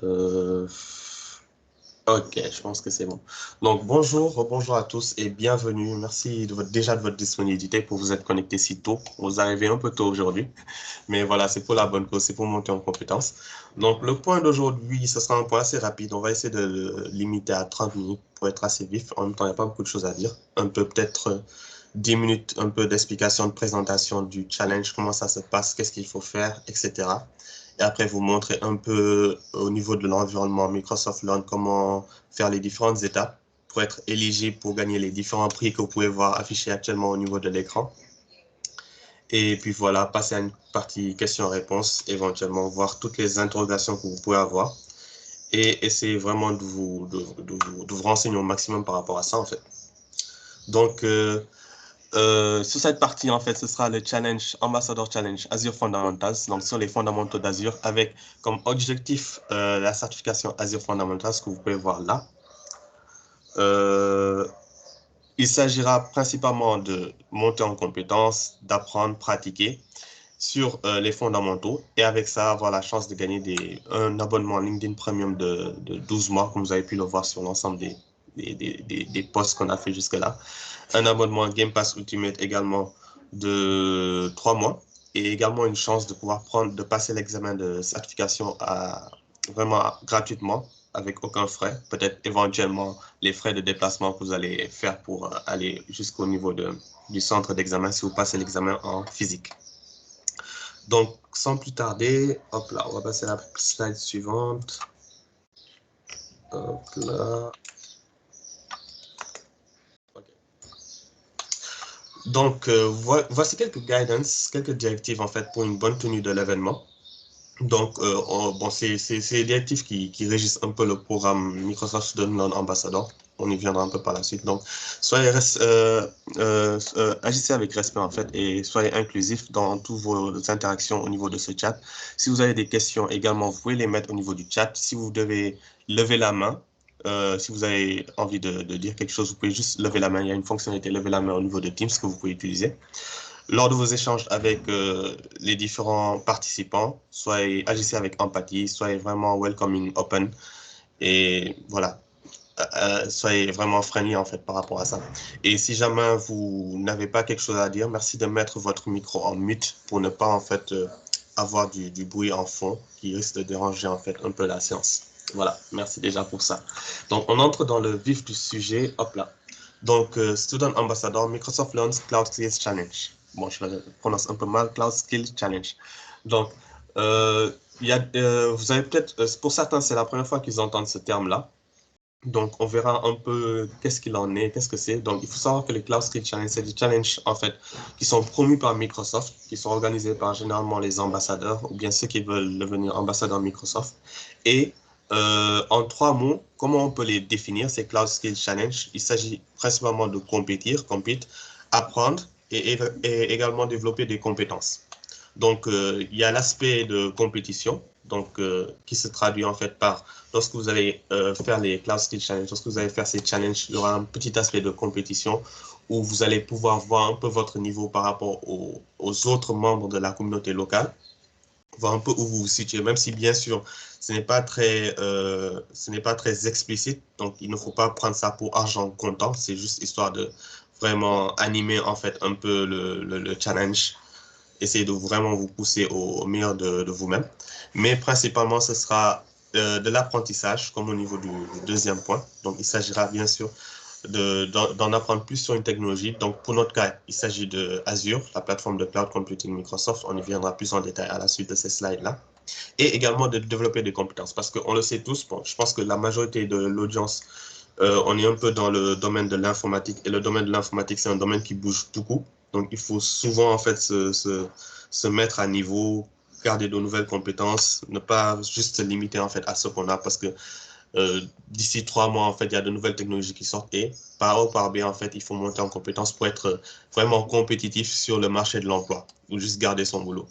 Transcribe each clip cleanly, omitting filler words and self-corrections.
Euh, Ok, je pense que c'est bon. Donc, bonjour à tous et bienvenue. Merci déjà de votre disponibilité pour vous être connecté si tôt. Vous arrivez un peu tôt aujourd'hui, mais voilà, c'est pour la bonne cause, c'est pour monter en compétence. Donc, le point d'aujourd'hui, ce sera un point assez rapide. On va essayer de le limiter à 30 minutes pour être assez vif. En même temps, il n'y a pas beaucoup de choses à dire. Un peu, peut-être 10 minutes, un peu d'explication, de présentation du challenge, comment ça se passe, qu'est-ce qu'il faut faire, etc. Et après, vous montrer un peu au niveau de l'environnement Microsoft Learn comment faire les différentes étapes pour être éligible pour gagner les différents prix que vous pouvez voir affichés actuellement au niveau de l'écran. Et puis voilà, passer à une partie questions-réponses, éventuellement voir toutes les interrogations que vous pouvez avoir et essayer vraiment de vous renseigner au maximum par rapport à ça en fait. Donc, sur cette partie, en fait, ce sera le challenge, Ambassador Challenge Azure Fundamentals, donc sur les fondamentaux d'Azure, avec comme objectif la certification Azure Fundamentals que vous pouvez voir là. Euh, il s'agira principalement de monter en compétences, d'apprendre, pratiquer sur les fondamentaux et avec ça, avoir la chance de gagner un abonnement LinkedIn Premium de 12 mois, comme vous avez pu le voir sur l'ensemble des posts qu'on a fait jusque-là. Un abonnement Game Pass Ultimate également de 3 mois et également une chance de pouvoir de passer l'examen de certification vraiment gratuitement avec aucun frais, peut-être éventuellement les frais de déplacement que vous allez faire pour aller jusqu'au niveau du centre d'examen si vous passez l'examen en physique. Donc, sans plus tarder, hop là, on va passer à la slide suivante. Hop là. Okay. Donc, voici quelques guidance, quelques directives en fait pour une bonne tenue de l'événement. Donc, bon, c'est les directives qui régissent un peu le programme Microsoft Student Learn Ambassador. On y viendra un peu par la suite. Donc, agissez avec respect en fait et soyez inclusifs dans toutes vos interactions au niveau de ce chat. Si vous avez des questions également, vous pouvez les mettre au niveau du chat. Si vous devez lever la main, si vous avez envie de dire quelque chose, vous pouvez juste lever la main. Il y a une fonctionnalité lever la main au niveau de Teams que vous pouvez utiliser. Lors de vos échanges avec les différents participants, agissez avec empathie, soyez vraiment welcoming, open et voilà, soyez vraiment friendly en fait par rapport à ça. Et si jamais vous n'avez pas quelque chose à dire, merci de mettre votre micro en mute pour ne pas en fait avoir du bruit en fond qui risque de déranger en fait un peu la séance. Voilà, merci déjà pour ça. Donc on entre dans le vif du sujet, hop là. Donc Student Ambassador, Microsoft Learns Cloud Skills Challenge. Bon, je le prononce un peu mal, Cloud Skills Challenge. Donc, vous avez peut-être, pour certains, c'est la première fois qu'ils entendent ce terme-là. Donc, on verra un peu qu'est-ce qu'il en est, qu'est-ce que c'est. Donc, il faut savoir que les Cloud Skill Challenge, c'est des challenges, en fait, qui sont promus par Microsoft, qui sont organisés par généralement les ambassadeurs ou bien ceux qui veulent devenir ambassadeurs Microsoft. Et en 3 mots, comment on peut les définir, ces Cloud Skill Challenge? Il s'agit principalement de compete, apprendre et également développer des compétences. Donc, il y a l'aspect de compétition, donc qui se traduit en fait par lorsque vous allez faire les Cloud Skill Challenge, lorsque vous allez faire ces challenges, il y aura un petit aspect de compétition où vous allez pouvoir voir un peu votre niveau par rapport aux autres membres de la communauté locale, voir un peu où vous vous situez, même si bien sûr ce n'est pas très explicite, donc il ne faut pas prendre ça pour argent comptant, c'est juste histoire de vraiment animer en fait un peu le challenge, essayez de vraiment vous pousser au meilleur de vous-même. Mais principalement, ce sera de l'apprentissage, comme au niveau du deuxième point. Donc, il s'agira bien sûr d'en apprendre plus sur une technologie. Donc, pour notre cas, il s'agit de Azure, la plateforme de cloud computing Microsoft. On y viendra plus en détail à la suite de ces slides-là. Et également de développer des compétences. Parce qu'on le sait tous, bon, je pense que la majorité de l'audience, on est un peu dans le domaine de l'informatique. Et le domaine de l'informatique, c'est un domaine qui bouge beaucoup. Donc, il faut souvent, en fait, se mettre à niveau, garder de nouvelles compétences, ne pas juste se limiter, en fait, à ce qu'on a, parce que d'ici 3 mois, en fait, il y a de nouvelles technologies qui sortent et par A ou par B, en fait, il faut monter en compétences pour être vraiment compétitif sur le marché de l'emploi ou juste garder son boulot.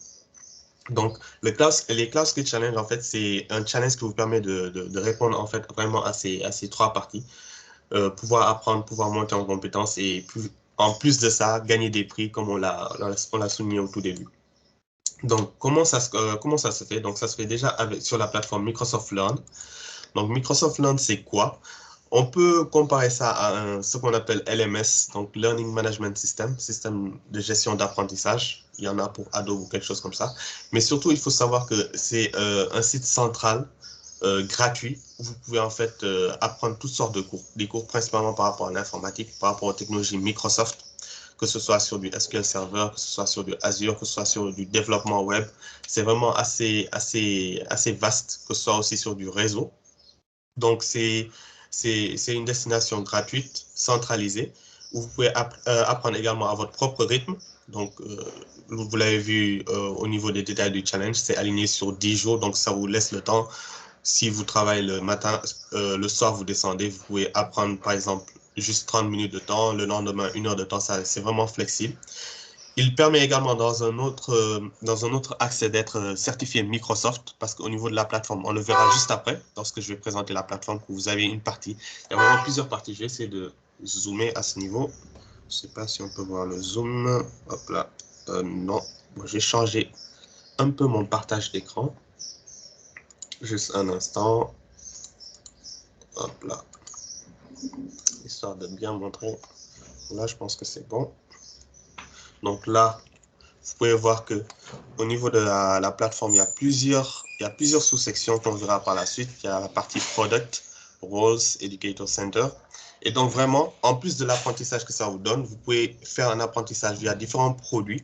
Donc, les Cloud Skill Challenge, en fait, c'est un challenge qui vous permet de répondre, en fait, vraiment à ces 3 parties. Pouvoir apprendre, pouvoir monter en compétences et en plus de ça, gagner des prix comme on l'a souligné au tout début. Donc, comment ça se fait? Donc, ça se fait déjà sur la plateforme Microsoft Learn. Donc, Microsoft Learn, c'est quoi? On peut comparer ça à ce qu'on appelle LMS, donc Learning Management System, système de gestion d'apprentissage. Il y en a pour Adobe ou quelque chose comme ça. Mais surtout, il faut savoir que c'est un site central gratuit où vous pouvez en fait apprendre toutes sortes de cours. Des cours principalement par rapport à l'informatique, par rapport aux technologies Microsoft, que ce soit sur du SQL Server, que ce soit sur du Azure, que ce soit sur du développement web. C'est vraiment assez vaste, que ce soit aussi sur du réseau. Donc, c'est une destination gratuite, centralisée, où vous pouvez apprendre également à votre propre rythme. Donc, vous l'avez vu au niveau des détails du challenge, c'est aligné sur 10 jours, donc ça vous laisse le temps. Si vous travaillez le matin, le soir, vous descendez, vous pouvez apprendre, par exemple, juste 30 minutes de temps, le lendemain, 1 heure de temps, c'est vraiment flexible. Il permet également dans un autre accès d'être certifié Microsoft, parce qu'au niveau de la plateforme, on le verra juste après, lorsque je vais présenter la plateforme, que vous avez une partie. Il y a vraiment plusieurs parties. Je vais essayer de zoomer à ce niveau. Je ne sais pas si on peut voir le zoom. Hop là. Non. Bon, j'ai changé un peu mon partage d'écran. Juste un instant. Hop là. Histoire de bien montrer. Là, je pense que c'est bon. Donc là, vous pouvez voir que au niveau de la plateforme, il y a plusieurs sous-sections qu'on verra par la suite. Il y a la partie Product, Roles, Educator Center. Et donc vraiment, en plus de l'apprentissage que ça vous donne, vous pouvez faire un apprentissage via différents produits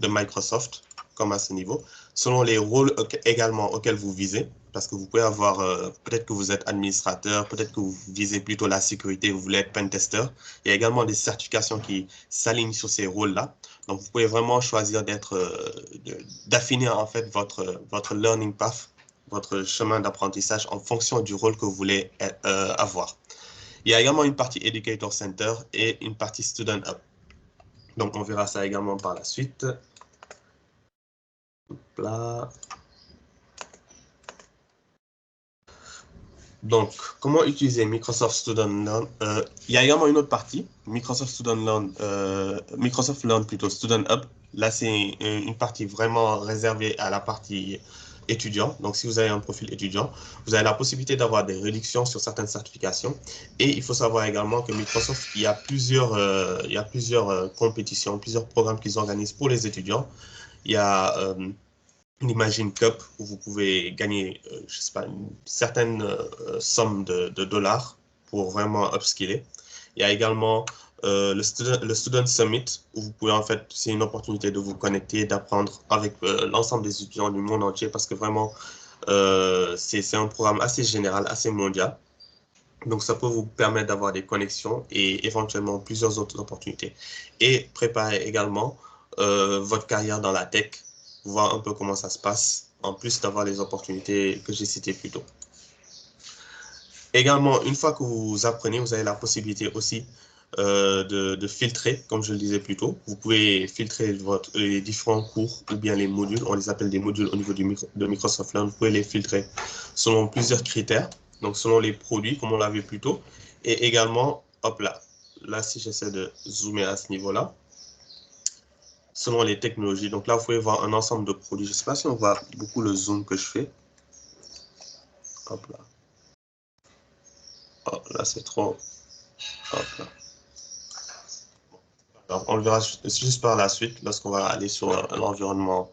de Microsoft, comme à ce niveau, selon les rôles également auxquels vous visez, parce que vous pouvez avoir, peut-être que vous êtes administrateur, peut-être que vous visez plutôt la sécurité, vous voulez être pentester. Il y a également des certifications qui s'alignent sur ces rôles-là. Donc, vous pouvez vraiment choisir d'affiner en fait votre learning path, votre chemin d'apprentissage en fonction du rôle que vous voulez avoir. Il y a également une partie Educator Center et une partie Student Hub. Donc, on verra ça également par la suite. Là. Donc, comment utiliser Microsoft Student Learn? Il y a également une autre partie, Microsoft Learn plutôt Student Hub. Là, c'est une partie vraiment réservée à la partie étudiant. Donc, si vous avez un profil étudiant, vous avez la possibilité d'avoir des réductions sur certaines certifications. Et il faut savoir également que Microsoft, il y a plusieurs compétitions, plusieurs programmes qu'ils organisent pour les étudiants. Il y a une Imagine Cup où vous pouvez gagner, je sais pas, une certaine somme de dollars pour vraiment upskiller. Il y a également le Student Summit où vous pouvez en fait, c'est une opportunité de vous connecter, d'apprendre avec l'ensemble des étudiants du monde entier parce que vraiment, c'est un programme assez général, assez mondial. Donc, ça peut vous permettre d'avoir des connexions et éventuellement plusieurs autres opportunités. Et préparer également votre carrière dans la tech, voir un peu comment ça se passe, en plus d'avoir les opportunités que j'ai citées plus tôt. Également, une fois que vous apprenez, vous avez la possibilité aussi de filtrer, comme je le disais plus tôt. Vous pouvez filtrer les différents cours ou bien les modules, on les appelle des modules au niveau de Microsoft Learn, vous pouvez les filtrer selon plusieurs critères, donc selon les produits, comme on l'a vu plus tôt, et également, hop là si j'essaie de zoomer à ce niveau-là, selon les technologies. Donc là, vous pouvez voir un ensemble de produits. Je ne sais pas si on voit beaucoup le zoom que je fais. Hop là. Oh, là, c'est trop. Hop là. Alors, on le verra juste par la suite lorsqu'on va aller sur l'environnement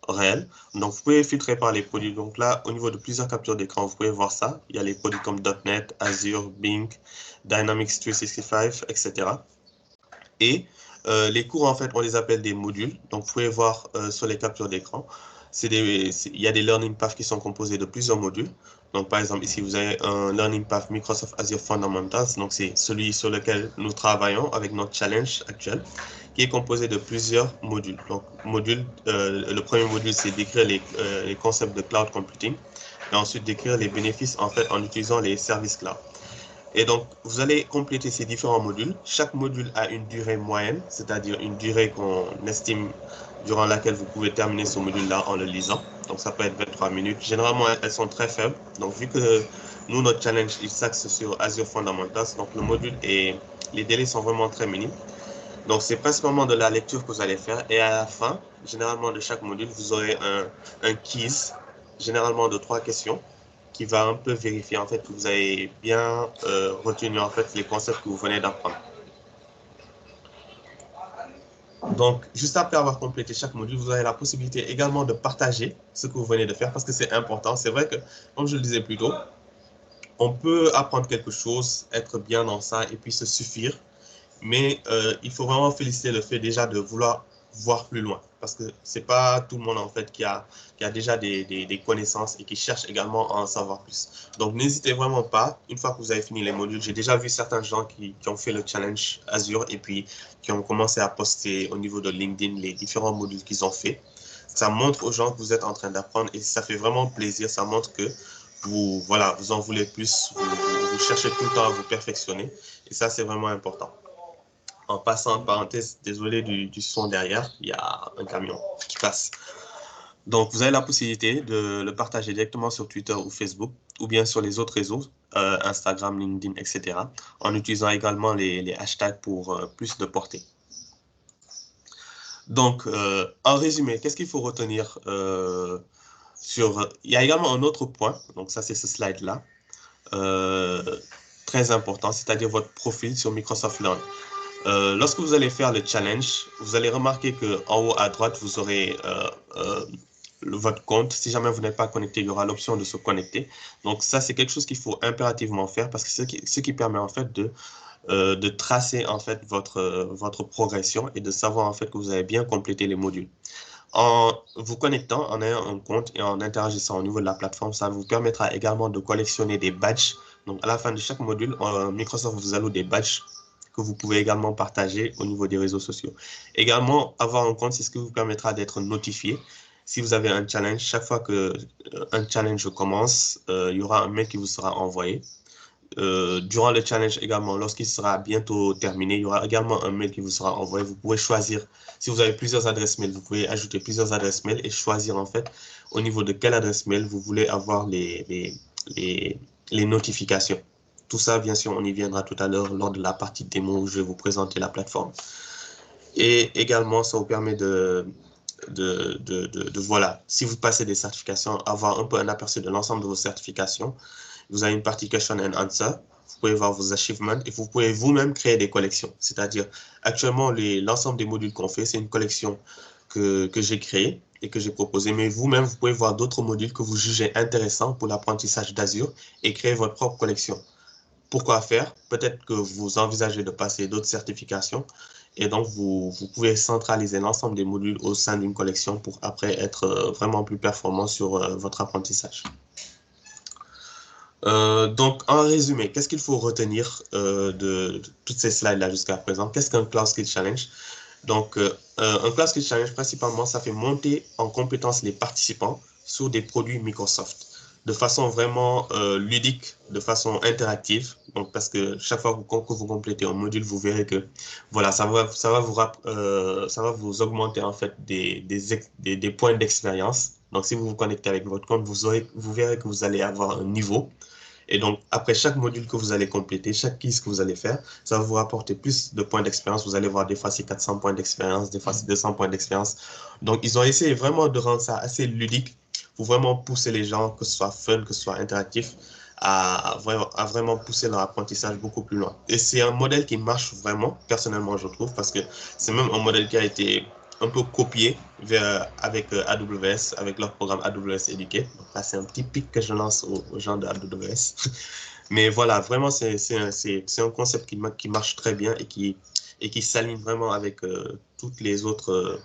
réel. Donc, vous pouvez filtrer par les produits. Donc là, au niveau de plusieurs captures d'écran, vous pouvez voir ça. Il y a les produits comme .NET, Azure, Bing, Dynamics 365, etc. Et les cours, en fait, on les appelle des modules. Donc, vous pouvez voir sur les captures d'écran, il y a des learning paths qui sont composés de plusieurs modules. Donc, par exemple, ici, vous avez un learning path Microsoft Azure Fundamentals. Donc, c'est celui sur lequel nous travaillons avec notre challenge actuel, qui est composé de plusieurs modules. Donc, le premier module, c'est d'écrire les concepts de cloud computing et ensuite d'écrire les bénéfices, en fait, en utilisant les services cloud. Et donc, vous allez compléter ces différents modules. Chaque module a une durée moyenne, c'est-à-dire une durée qu'on estime durant laquelle vous pouvez terminer ce module-là en le lisant. Donc, ça peut être 23 minutes. Généralement, elles sont très faibles. Donc, vu que nous, notre challenge, il s'axe sur Azure Fundamentals, donc le module et les délais sont vraiment très minimes. Donc, c'est principalement de la lecture que vous allez faire. Et à la fin, généralement de chaque module, vous aurez un quiz, généralement de 3 questions, qui va un peu vérifier en fait que vous avez bien retenu en fait les concepts que vous venez d'apprendre. Donc, juste après avoir complété chaque module, vous avez la possibilité également de partager ce que vous venez de faire parce que c'est important. C'est vrai que, comme je le disais plus tôt, on peut apprendre quelque chose, être bien dans ça et puis se suffire. Mais il faut vraiment féliciter le fait déjà de vouloir voir plus loin. Parce que c'est pas tout le monde en fait qui a déjà des connaissances et qui cherche également à en savoir plus. Donc n'hésitez vraiment pas, une fois que vous avez fini les modules, j'ai déjà vu certains gens qui ont fait le challenge Azure et puis qui ont commencé à poster au niveau de LinkedIn les différents modules qu'ils ont fait. Ça montre aux gens que vous êtes en train d'apprendre et ça fait vraiment plaisir. Ça montre que vous, voilà, vous en voulez plus, vous cherchez tout le temps à vous perfectionner et ça c'est vraiment important. En passant, en parenthèse, désolé du son derrière, il y a un camion qui passe. Donc, vous avez la possibilité de le partager directement sur Twitter ou Facebook, ou bien sur les autres réseaux, Instagram, LinkedIn, etc., en utilisant également les hashtags pour plus de portée. Donc, en résumé, qu'est-ce qu'il faut retenir sur... Il y a également un autre point, donc ça c'est ce slide-là, très important, c'est-à-dire votre profil sur Microsoft Learn. Lorsque vous allez faire le challenge, vous allez remarquer qu'en haut à droite, vous aurez votre compte. Si jamais vous n'êtes pas connecté, il y aura l'option de se connecter. Donc ça, c'est quelque chose qu'il faut impérativement faire parce que ce qui permet en fait de tracer en fait votre progression et de savoir en fait que vous avez bien complété les modules. En vous connectant, en ayant un compte et en interagissant au niveau de la plateforme, ça vous permettra également de collectionner des badges. Donc à la fin de chaque module, Microsoft vous alloue des badges que vous pouvez également partager au niveau des réseaux sociaux. Également, avoir un compte, c'est ce qui vous permettra d'être notifié. Si vous avez un challenge, chaque fois que un challenge commence, il y aura un mail qui vous sera envoyé. Durant le challenge également, lorsqu'il sera bientôt terminé, il y aura également un mail qui vous sera envoyé. Vous pouvez choisir, si vous avez plusieurs adresses mail, vous pouvez ajouter plusieurs adresses mail et choisir en fait au niveau de quelle adresse mail vous voulez avoir les notifications. Tout ça, bien sûr, on y viendra tout à l'heure lors de la partie démo où je vais vous présenter la plateforme. Et également, ça vous permet voilà, si vous passez des certifications, avoir un peu un aperçu de l'ensemble de vos certifications. Vous avez une partie question and answer. Vous pouvez voir vos achievements et vous pouvez vous-même créer des collections. C'est-à-dire, actuellement, l'ensemble des modules qu'on fait, c'est une collection que j'ai créée et que j'ai proposée. Mais vous-même, vous pouvez voir d'autres modules que vous jugez intéressants pour l'apprentissage d'Azure et créer votre propre collection. Pourquoi faire? Peut-être que vous envisagez de passer d'autres certifications et donc vous pouvez centraliser l'ensemble des modules au sein d'une collection pour après être vraiment plus performant sur votre apprentissage. Donc, en résumé, qu'est-ce qu'il faut retenir de toutes ces slides-là jusqu'à présent? Qu'est-ce qu'un Cloud Skill Challenge? Donc, un Cloud Skill Challenge, principalement, ça fait monter en compétence les participants sur des produits Microsoft de façon vraiment ludique, de façon interactive. Donc, parce que chaque fois que vous complétez un module, vous verrez que voilà, ça va vous augmenter en fait des points d'expérience. Donc, si vous vous connectez avec votre compte, vous verrez que vous allez avoir un niveau. Et donc, après chaque module que vous allez compléter, chaque quiz que vous allez faire, ça va vous rapporter plus de points d'expérience. Vous allez voir des fois c'est 400 points d'expérience, des fois c'est 200 points d'expérience. Donc, ils ont essayé vraiment de rendre ça assez ludique pour vraiment pousser les gens, que ce soit fun, que ce soit interactif, à vraiment pousser leur apprentissage beaucoup plus loin. Et c'est un modèle qui marche vraiment, personnellement, je trouve, parce que c'est même un modèle qui a été un peu copié avec AWS, avec leur programme AWS Educate. Donc là, c'est un petit pic que je lance aux gens de AWS. Mais voilà, vraiment, c'est un concept qui marche très bien et qui s'aligne vraiment avec toutes les autres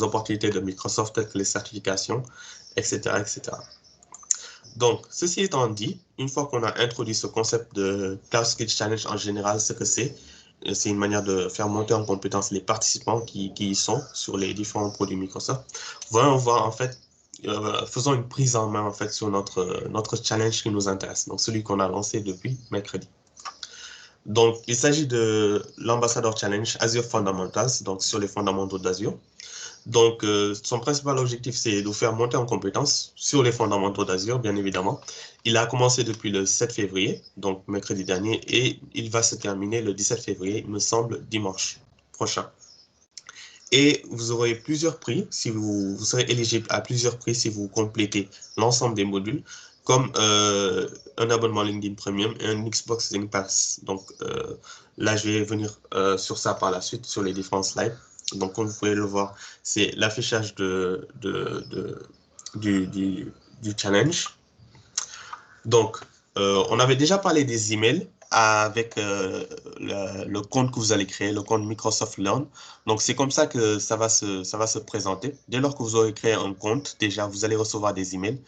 opportunités de Microsoft, telles que les certifications, etc., etc. Donc, ceci étant dit, une fois qu'on a introduit ce concept de Cloud Skill Challenge en général, ce que c'est une manière de faire monter en compétence les participants qui y sont sur les différents produits Microsoft. Voilà, on va en fait, faisons une prise en main en fait sur notre challenge qui nous intéresse, donc celui qu'on a lancé depuis mercredi. Donc, il s'agit de l'Ambassador Challenge Azure Fundamentals, donc sur les fondamentaux d'Azure. Donc, son principal objectif, c'est de vous faire monter en compétences sur les fondamentaux d'Azure, bien évidemment. Il a commencé depuis le 7 février, donc mercredi dernier, et il va se terminer le 17 février, il me semble, dimanche prochain. Et vous aurez plusieurs prix, si vous serez éligible à plusieurs prix si vous complétez l'ensemble des modules, comme un abonnement LinkedIn Premium et un Xbox Game Pass. Donc là, je vais venir sur ça par la suite, sur les différents slides. Donc comme vous pouvez le voir, c'est l'affichage du challenge. Donc, on avait déjà parlé des emails avec le compte que vous allez créer, le compte Microsoft Learn. Donc, c'est comme ça que ça va se présenter. Dès lors que vous aurez créé un compte, déjà, vous allez recevoir des emails.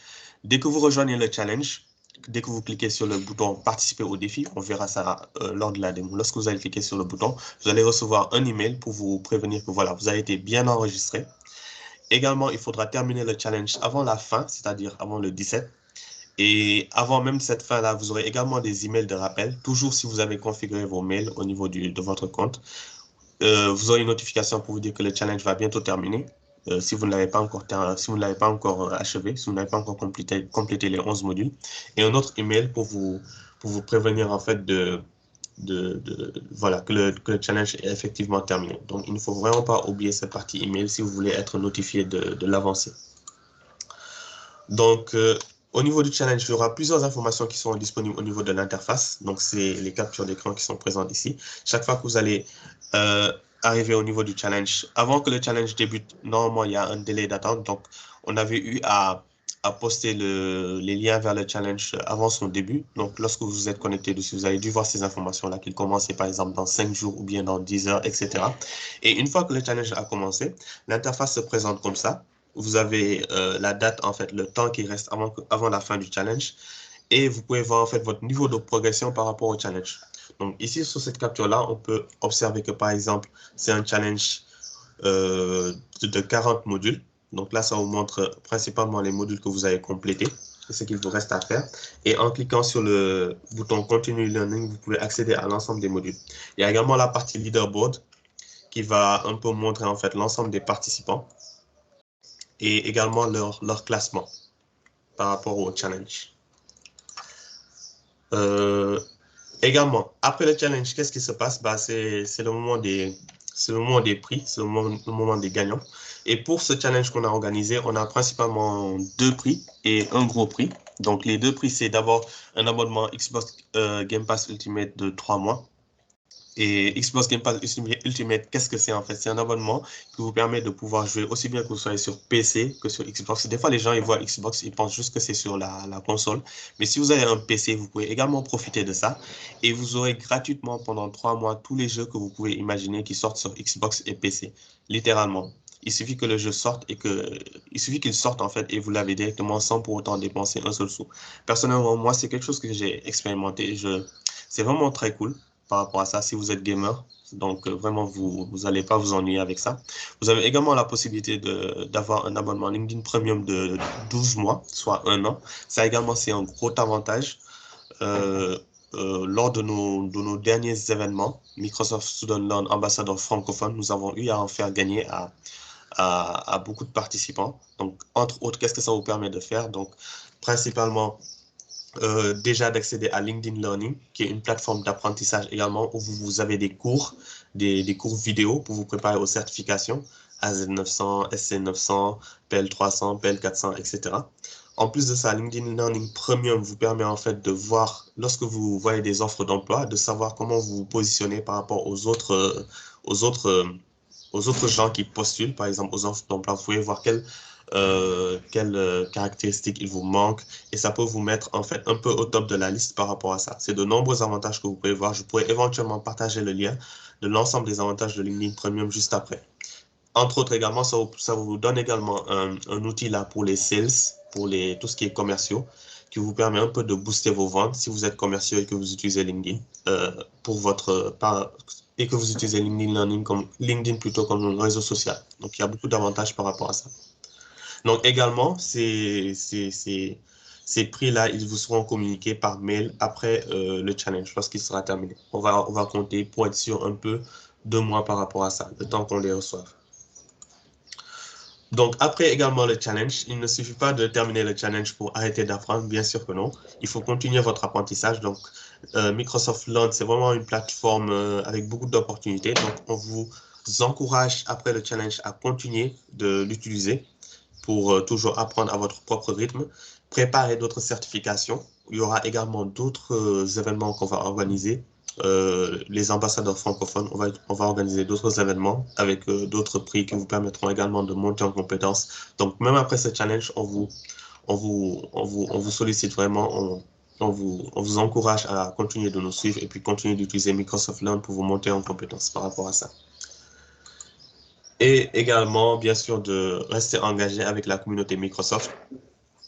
Dès que vous rejoignez le challenge, dès que vous cliquez sur le bouton participer au défi, on verra ça lors de la démo. Lorsque vous allez cliquer sur le bouton, vous allez recevoir un email pour vous prévenir que voilà, vous avez été bien enregistré. Également, il faudra terminer le challenge avant la fin, c'est-à-dire avant le 17. Et avant même cette fin-là, vous aurez également des emails de rappel. Toujours si vous avez configuré vos mails au niveau de votre compte, vous aurez une notification pour vous dire que le challenge va bientôt terminer. Si vous ne l'avez pas encore, si vous ne l'avez pas encore achevé, si vous n'avez pas encore complété les 11 modules. Et un autre email pour vous prévenir en fait voilà, que le challenge est effectivement terminé. Donc, il ne faut vraiment pas oublier cette partie email si vous voulez être notifié de l'avancée. Donc, au niveau du challenge, il y aura plusieurs informations qui sont disponibles au niveau de l'interface. Donc, c'est les captures d'écran qui sont présentes ici. Chaque fois que vous allez arriver au niveau du challenge, avant que le challenge débute, normalement, il y a un délai d'attente. Donc, on avait eu à poster les liens vers le challenge avant son début. Donc, lorsque vous êtes connecté dessus, vous avez dû voir ces informations-là, qu'il commençait par exemple dans 5 jours ou bien dans 10 heures, etc. Et une fois que le challenge a commencé, l'interface se présente comme ça. Vous avez la date, en fait, le temps qui reste avant la fin du challenge. Et vous pouvez voir, en fait, votre niveau de progression par rapport au challenge. Donc, ici, sur cette capture-là, on peut observer que, par exemple, c'est un challenge de 40 modules. Donc là, ça vous montre principalement les modules que vous avez complétés et ce qu'il vous reste à faire. Et en cliquant sur le bouton Continue Learning, vous pouvez accéder à l'ensemble des modules. Il y a également la partie Leaderboard qui va un peu montrer, en fait, l'ensemble des participants et également leur classement par rapport au challenge. Également, après le challenge, qu'est-ce qui se passe? Bah, c'est le moment des prix, c'est le moment des gagnants. Et pour ce challenge qu'on a organisé, on a principalement deux prix et un gros prix. Donc, les deux prix, c'est d'abord un abonnement Xbox Game Pass Ultimate de 3 mois. Et Xbox Game Pass Ultimate, qu'est-ce que c'est en fait? C'est un abonnement qui vous permet de pouvoir jouer aussi bien que vous soyez sur PC que sur Xbox. Des fois, les gens ils voient Xbox, ils pensent juste que c'est sur la console. Mais si vous avez un PC, vous pouvez également profiter de ça. Et vous aurez gratuitement pendant 3 mois tous les jeux que vous pouvez imaginer qui sortent sur Xbox et PC. Littéralement. Il suffit que le jeu sorte il suffit qu'il sorte en fait et vous l'avez directement sans pour autant dépenser un seul sou. Personnellement, moi, c'est quelque chose que j'ai expérimenté. C'est vraiment très cool par rapport à ça si vous êtes gamer. Donc, vraiment, vous allez pas vous ennuyer avec ça. Vous avez également la possibilité d'avoir un abonnement LinkedIn Premium de 12 mois, soit un an. Ça également, c'est un gros avantage. Lors de nos derniers événements, Microsoft Student Learn Ambassador francophone, nous avons eu à en faire gagner à beaucoup de participants. Donc, entre autres, qu'est-ce que ça vous permet de faire? Donc, principalement, déjà d'accéder à LinkedIn Learning, qui est une plateforme d'apprentissage également où vous avez des cours vidéo pour vous préparer aux certifications AZ900, SC900, PL300, PL400, etc. En plus de ça, LinkedIn Learning Premium vous permet en fait de voir, lorsque vous voyez des offres d'emploi, de savoir comment vous vous positionnez par rapport aux autres, aux autres gens qui postulent, par exemple aux offres d'emploi. Vous pouvez voir quelles caractéristiques il vous manque et ça peut vous mettre en fait un peu au top de la liste par rapport à ça. C'est de nombreux avantages que vous pouvez voir. Je pourrais éventuellement partager le lien de l'ensemble des avantages de LinkedIn Premium juste après. Entre autres également, ça vous donne également un outil là pour les sales, pour tout ce qui est commerciaux, qui vous permet un peu de booster vos ventes si vous êtes commerciaux et que vous utilisez LinkedIn et que vous utilisez LinkedIn plutôt comme un réseau social. Donc il y a beaucoup d'avantages par rapport à ça. Donc également, ces prix-là, ils vous seront communiqués par mail après le challenge, lorsqu'il sera terminé. On va compter pour être sûr un peu 2 mois par rapport à ça, le temps qu'on les reçoive. Donc après également le challenge, il ne suffit pas de terminer le challenge pour arrêter d'apprendre, bien sûr que non. Il faut continuer votre apprentissage. Donc Microsoft Learn, c'est vraiment une plateforme avec beaucoup d'opportunités. Donc encourage après le challenge à continuer de l'utiliser pour toujours apprendre à votre propre rythme, préparer d'autres certifications. Il y aura également d'autres événements qu'on va organiser. Les ambassadeurs francophones, on va organiser d'autres événements avec d'autres prix qui vous permettront également de monter en compétences. Donc, même après ce challenge, on vous sollicite vraiment, on vous encourage à continuer de nous suivre et puis continuer d'utiliser Microsoft Learn pour vous monter en compétences par rapport à ça. Et également, bien sûr, de rester engagé avec la communauté Microsoft.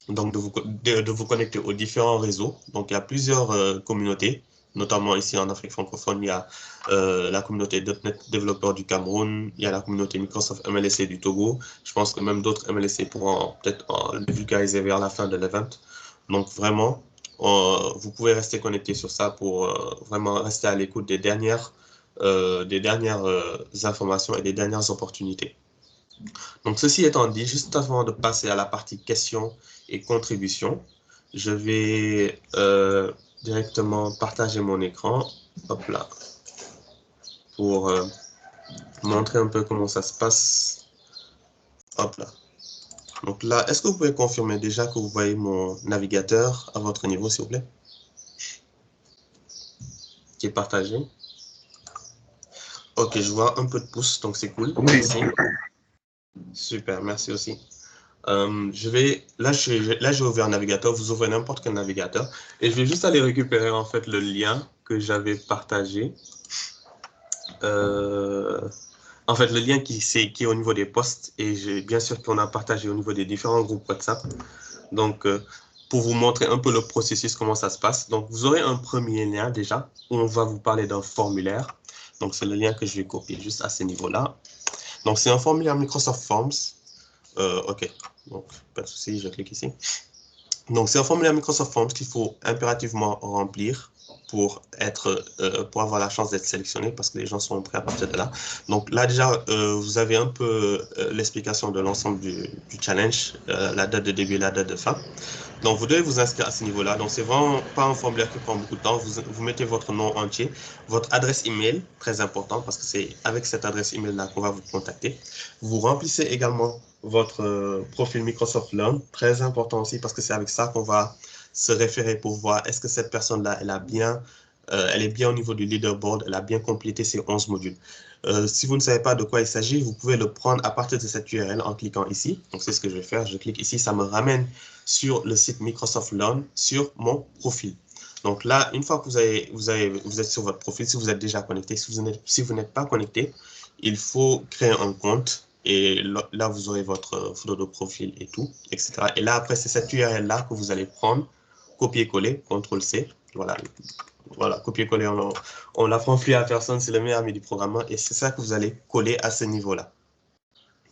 Donc, de vous connecter aux différents réseaux. Donc, il y a plusieurs communautés, notamment ici en Afrique francophone. Il y a la communauté .NET développeurs du Cameroun. Il y a la communauté Microsoft MLSC du Togo. Je pense que même d'autres MLSC pourront peut-être le vulgariser vers la fin de l'event. Donc, vraiment, vous pouvez rester connecté sur ça pour vraiment rester à l'écoute des dernières informations et des dernières opportunités. Donc, ceci étant dit, juste avant de passer à la partie questions et contributions, je vais directement partager mon écran, hop là, pour montrer un peu comment ça se passe. Hop là. Donc là, est-ce que vous pouvez confirmer déjà que vous voyez mon navigateur à votre niveau, s'il vous plaît, qui est partagé? Ok, je vois un peu de pouce, donc c'est cool. Oui. Merci. Super, merci aussi. Là, j'ai ouvert un navigateur, vous ouvrez n'importe quel navigateur, et je vais juste aller récupérer en fait le lien que j'avais partagé. En fait, le lien qui est au niveau des posts, et bien sûr qu'on a partagé au niveau des différents groupes WhatsApp. Donc, pour vous montrer un peu le processus, comment ça se passe. Donc, vous aurez un premier lien déjà, où on va vous parler d'un formulaire. Donc, c'est le lien que je vais copier juste à ce niveau-là. Donc, c'est un formulaire Microsoft Forms. OK, donc pas de souci, je clique ici. Donc, c'est un formulaire Microsoft Forms qu'il faut impérativement remplir pour avoir la chance d'être sélectionné parce que les gens sont prêts à partir de là. Donc là, déjà, vous avez un peu l'explication de l'ensemble du challenge, la date de début et la date de fin. Donc, vous devez vous inscrire à ce niveau-là. Donc, c'est vraiment pas un formulaire qui prend beaucoup de temps. Vous mettez votre nom entier, votre adresse email, très important parce que c'est avec cette adresse email-là qu'on va vous contacter. Vous remplissez également votre profil Microsoft Learn, très important aussi parce que c'est avec ça qu'on va se référer pour voir est-ce que cette personne-là, elle est bien au niveau du leaderboard, elle a bien complété ses 11 modules. Si vous ne savez pas de quoi il s'agit, vous pouvez le prendre à partir de cette URL en cliquant ici. Donc, c'est ce que je vais faire. Je clique ici, ça me ramène sur le site Microsoft Learn, sur mon profil. Donc là, une fois que vous êtes sur votre profil, si vous êtes déjà connecté, si vous n'êtes pas connecté, il faut créer un compte. Et là, vous aurez votre photo de profil et tout, etc. Et là, après, c'est cette URL-là que vous allez prendre, copier-coller, CTRL-C. Voilà, copier-coller, on l'apprend plus à personne, c'est le meilleur ami du programmeur. Et c'est ça que vous allez coller à ce niveau-là.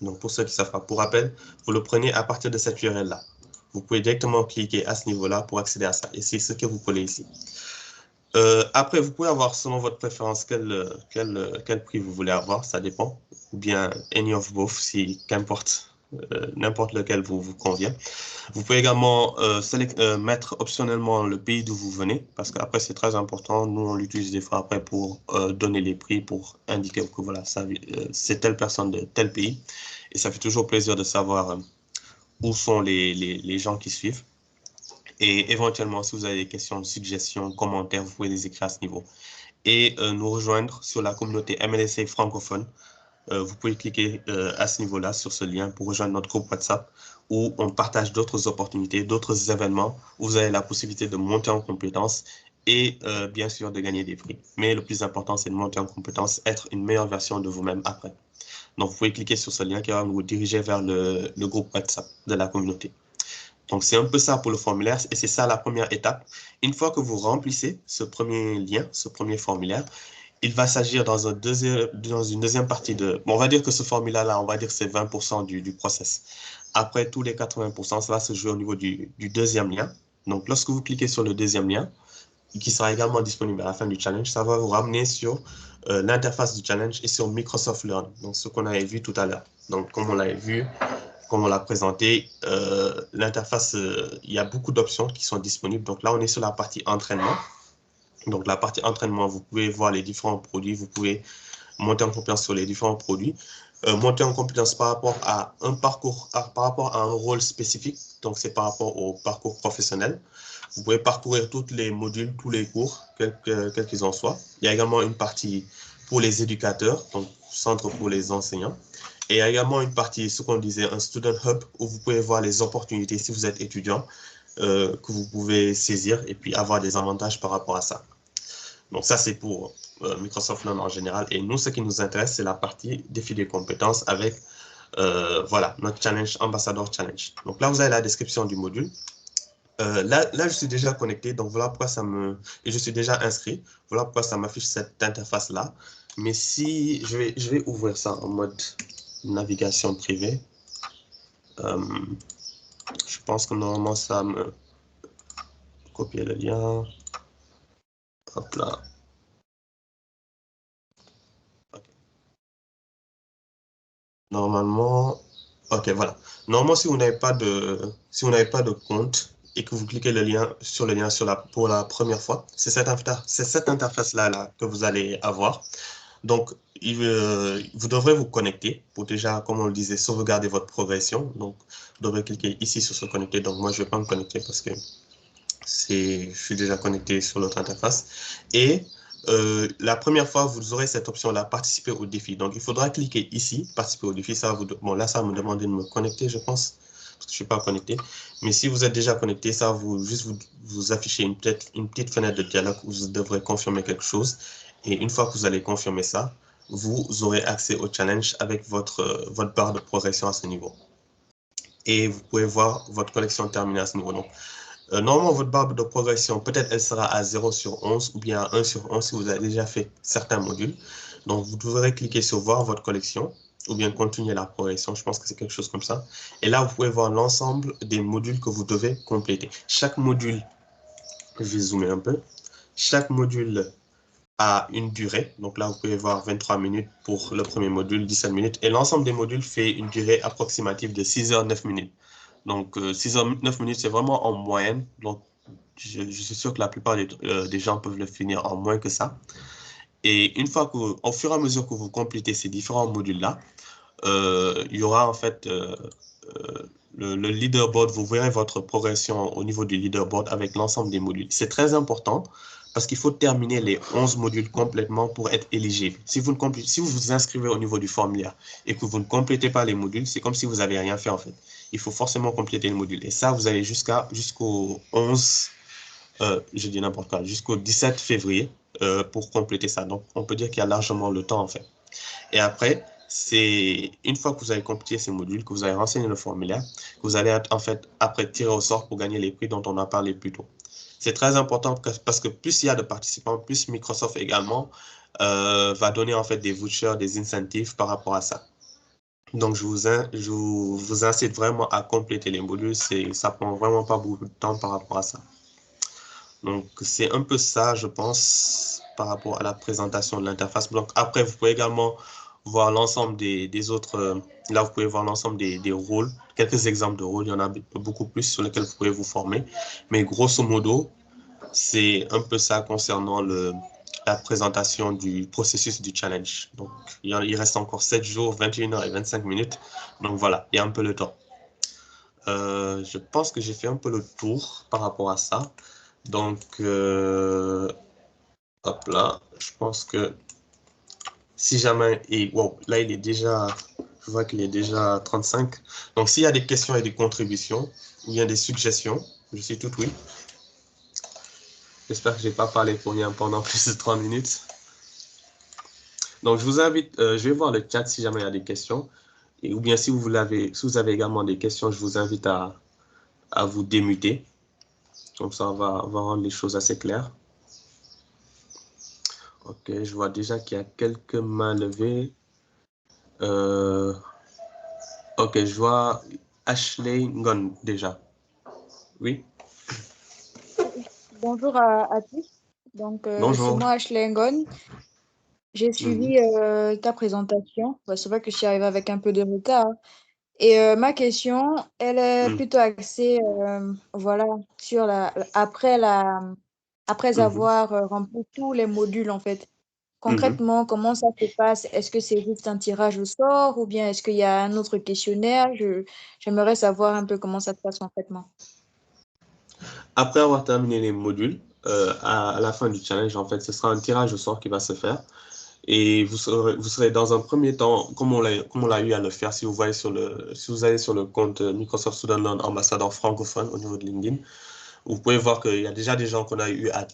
Donc, pour ceux qui savent pas, pour rappel, vous le prenez à partir de cette URL-là. Vous pouvez directement cliquer à ce niveau-là pour accéder à ça. Et c'est ce que vous collez ici. Après, vous pouvez avoir, selon votre préférence, quel prix vous voulez avoir, ça dépend. Ou bien any of both, si qu'importe, n'importe lequel vous convient. Vous pouvez également mettre optionnellement le pays d'où vous venez, parce qu'après, c'est très important. Nous, on l'utilise des fois après pour donner les prix, pour indiquer que voilà, c'est telle personne de tel pays. Et ça fait toujours plaisir de savoir où sont les gens qui suivent. Et éventuellement, si vous avez des questions, suggestions, commentaires, vous pouvez les écrire à ce niveau. Et nous rejoindre sur la communauté MLSA francophone. Vous pouvez cliquer à ce niveau-là, sur ce lien, pour rejoindre notre groupe WhatsApp, où on partage d'autres opportunités, d'autres événements, où vous avez la possibilité de monter en compétences et bien sûr de gagner des prix. Mais le plus important, c'est de monter en compétences, être une meilleure version de vous-même après. Donc, vous pouvez cliquer sur ce lien qui va vous diriger vers le groupe WhatsApp de la communauté. Donc, c'est un peu ça pour le formulaire et c'est ça la première étape. Une fois que vous remplissez ce premier lien, ce premier formulaire, il va s'agir dans une deuxième partie de... Bon, on va dire que ce formulaire-là, on va dire que c'est 20% du process. Après, tous les 80%, ça va se jouer au niveau du deuxième lien. Donc, lorsque vous cliquez sur le deuxième lien, qui sera également disponible à la fin du challenge, ça va vous ramener sur l'interface du challenge et sur Microsoft Learn, donc ce qu'on avait vu tout à l'heure. Donc, comme on l'avait vu, comme on l'a présenté, l'interface, il y a beaucoup d'options qui sont disponibles. Donc là, on est sur la partie entraînement. Donc la partie entraînement, vous pouvez voir les différents produits, vous pouvez monter en compétence sur les différents produits, monter en compétence par rapport à un parcours, par rapport à un rôle spécifique, donc c'est par rapport au parcours professionnel. Vous pouvez parcourir tous les modules, tous les cours, quels qu'ils en soient. Il y a également une partie pour les éducateurs, donc centre pour les enseignants. Et il y a également une partie, ce qu'on disait, un student hub, où vous pouvez voir les opportunités si vous êtes étudiant, que vous pouvez saisir et puis avoir des avantages par rapport à ça. Donc ça, c'est pour Microsoft Learn en général. Et nous, ce qui nous intéresse, c'est la partie défi des compétences avec, voilà, notre challenge, Ambassador Challenge. Donc là, vous avez la description du module. Là, je suis déjà connecté, donc voilà pourquoi et je suis déjà inscrit. Voilà pourquoi ça m'affiche cette interface-là. Mais si je vais ouvrir ça en mode navigation privée, je pense que normalement ça me copier le lien. Hop là. Okay. Normalement, ok, voilà. Normalement, si vous n'avez pas de compte et que vous cliquez sur le lien pour la première fois, c'est cette interface-là que vous allez avoir. Donc, vous devrez vous connecter pour déjà, comme on le disait, sauvegarder votre progression. Donc, vous devrez cliquer ici sur se connecter. Donc, moi, je ne vais pas me connecter parce que je suis déjà connecté sur l'autre interface. Et la première fois, vous aurez cette option-là, participer au défi. Donc, il faudra cliquer ici, participer au défi. Bon, là, ça va me demander de me connecter, je pense, parce que je ne suis pas connecté. Mais si vous êtes déjà connecté, ça va vous afficher une petite fenêtre de dialogue où vous devrez confirmer quelque chose. Et une fois que vous allez confirmer ça, vous aurez accès au challenge avec votre barre de progression à ce niveau. Et vous pouvez voir votre collection terminée à ce niveau. Donc, normalement, votre barre de progression, peut-être elle sera à 0 sur 11 ou bien à 1 sur 11 si vous avez déjà fait certains modules. Donc, vous devrez cliquer sur voir votre collection ou bien continuer la progression. Je pense que c'est quelque chose comme ça. Et là, vous pouvez voir l'ensemble des modules que vous devez compléter. Chaque module, je vais zoomer un peu, chaque module a une durée. Donc là, vous pouvez voir 23 minutes pour le premier module, 17 minutes. Et l'ensemble des modules fait une durée approximative de 6 heures 9 minutes. Donc, 6 heures 9 minutes, c'est vraiment en moyenne. Donc, je suis sûr que la plupart des gens peuvent le finir en moins que ça. Et une fois au fur et à mesure que vous complétez ces différents modules-là, il y aura en fait le leaderboard. Vous verrez votre progression au niveau du leaderboard avec l'ensemble des modules. C'est très important parce qu'il faut terminer les 11 modules complètement pour être éligible. Si vous vous inscrivez au niveau du formulaire et que vous ne complétez pas les modules, c'est comme si vous n'avez rien fait en fait. Il faut forcément compléter le module. Et ça, vous allez jusqu'au 11, je dis n'importe quoi, jusqu'au 17 février pour compléter ça. Donc, on peut dire qu'il y a largement le temps en fait. Et après, c'est une fois que vous avez complété ces modules, que vous avez renseigné le formulaire, que vous allez en fait après tirer au sort pour gagner les prix dont on a parlé plus tôt. C'est très important parce que plus il y a de participants, plus Microsoft également va donner en fait des vouchers, des incentives par rapport à ça. Donc, je vous incite vraiment à compléter les modules. Ça prend vraiment pas beaucoup de temps par rapport à ça. Donc, c'est un peu ça, je pense, par rapport à la présentation de l'interface. Donc, après, vous pouvez également voir l'ensemble des autres. Là, vous pouvez voir l'ensemble des rôles, quelques exemples de rôles. Il y en a beaucoup plus sur lesquels vous pouvez vous former. Mais grosso modo, c'est un peu ça concernant la présentation du processus du challenge. Donc, il reste encore 7 jours, 21 heures et 25 minutes. Donc, voilà, il y a un peu le temps. Je pense que j'ai fait un peu le tour par rapport à ça. Donc, hop là, je pense que si jamais, et wow, là je vois qu'il est déjà 35. Donc, s'il y a des questions et des contributions, ou bien des suggestions, je suis tout oui. J'espère que je n'ai pas parlé pour rien pendant plus de 3 minutes. Donc, je vous invite, je vais voir le chat si jamais il y a des questions. Ou bien si vous avez également des questions, je vous invite à vous démuter. Comme ça, on va rendre les choses assez claires. Ok, je vois déjà qu'il y a quelques mains levées. Ok, je vois Ashley Ngon déjà. Oui, Bonjour à tous. Donc, c'est bonjour. moi, Ashley Ngon. J'ai Mhm. suivi ta présentation. Bah, c'est vrai que je suis arrivée avec un peu de retard. Et ma question, elle est Mhm. plutôt axée voilà, après Mhm. avoir rempli tous les modules, en fait. concrètement, comment ça se passe? Est-ce que c'est juste un tirage au sort ou bien est-ce qu'il y a un autre questionnaire? J'aimerais savoir un peu comment ça se passe concrètement. Après avoir terminé les modules, à la fin du challenge, en fait, ce sera un tirage au sort qui va se faire. Et vous serez dans un premier temps, comme on l'a eu à le faire, si vous voyez si vous allez sur le compte Microsoft Sudanland ambassadeur francophone au niveau de LinkedIn, vous pouvez voir qu'il y a déjà des gens qu'on a eu à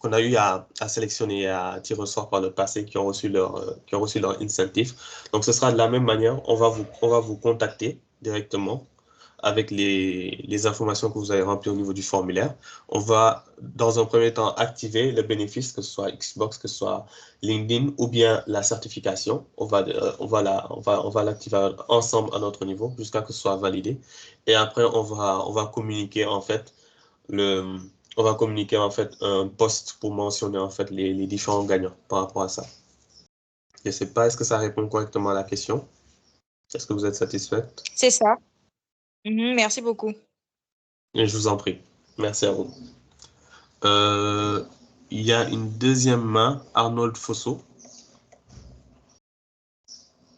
qu'on a eu à sélectionner et à tirer au sort par le passé qui ont reçu leur incentive. Donc, ce sera de la même manière. On va vous contacter directement avec les informations que vous avez remplies au niveau du formulaire. On va, dans un premier temps, activer le bénéfice, que ce soit Xbox, que ce soit LinkedIn ou bien la certification. On va l'activer ensemble à notre niveau jusqu'à ce que ce soit validé. Et après, on va communiquer en fait le, on va communiquer en fait un post pour mentionner en fait les différents gagnants par rapport à ça. Je ne sais pas, est-ce que ça répond correctement à la question? Est-ce que vous êtes satisfaite? C'est ça. Merci beaucoup. Et je vous en prie. Merci à vous. Euh, il y a une deuxième main, Arnold Fosso.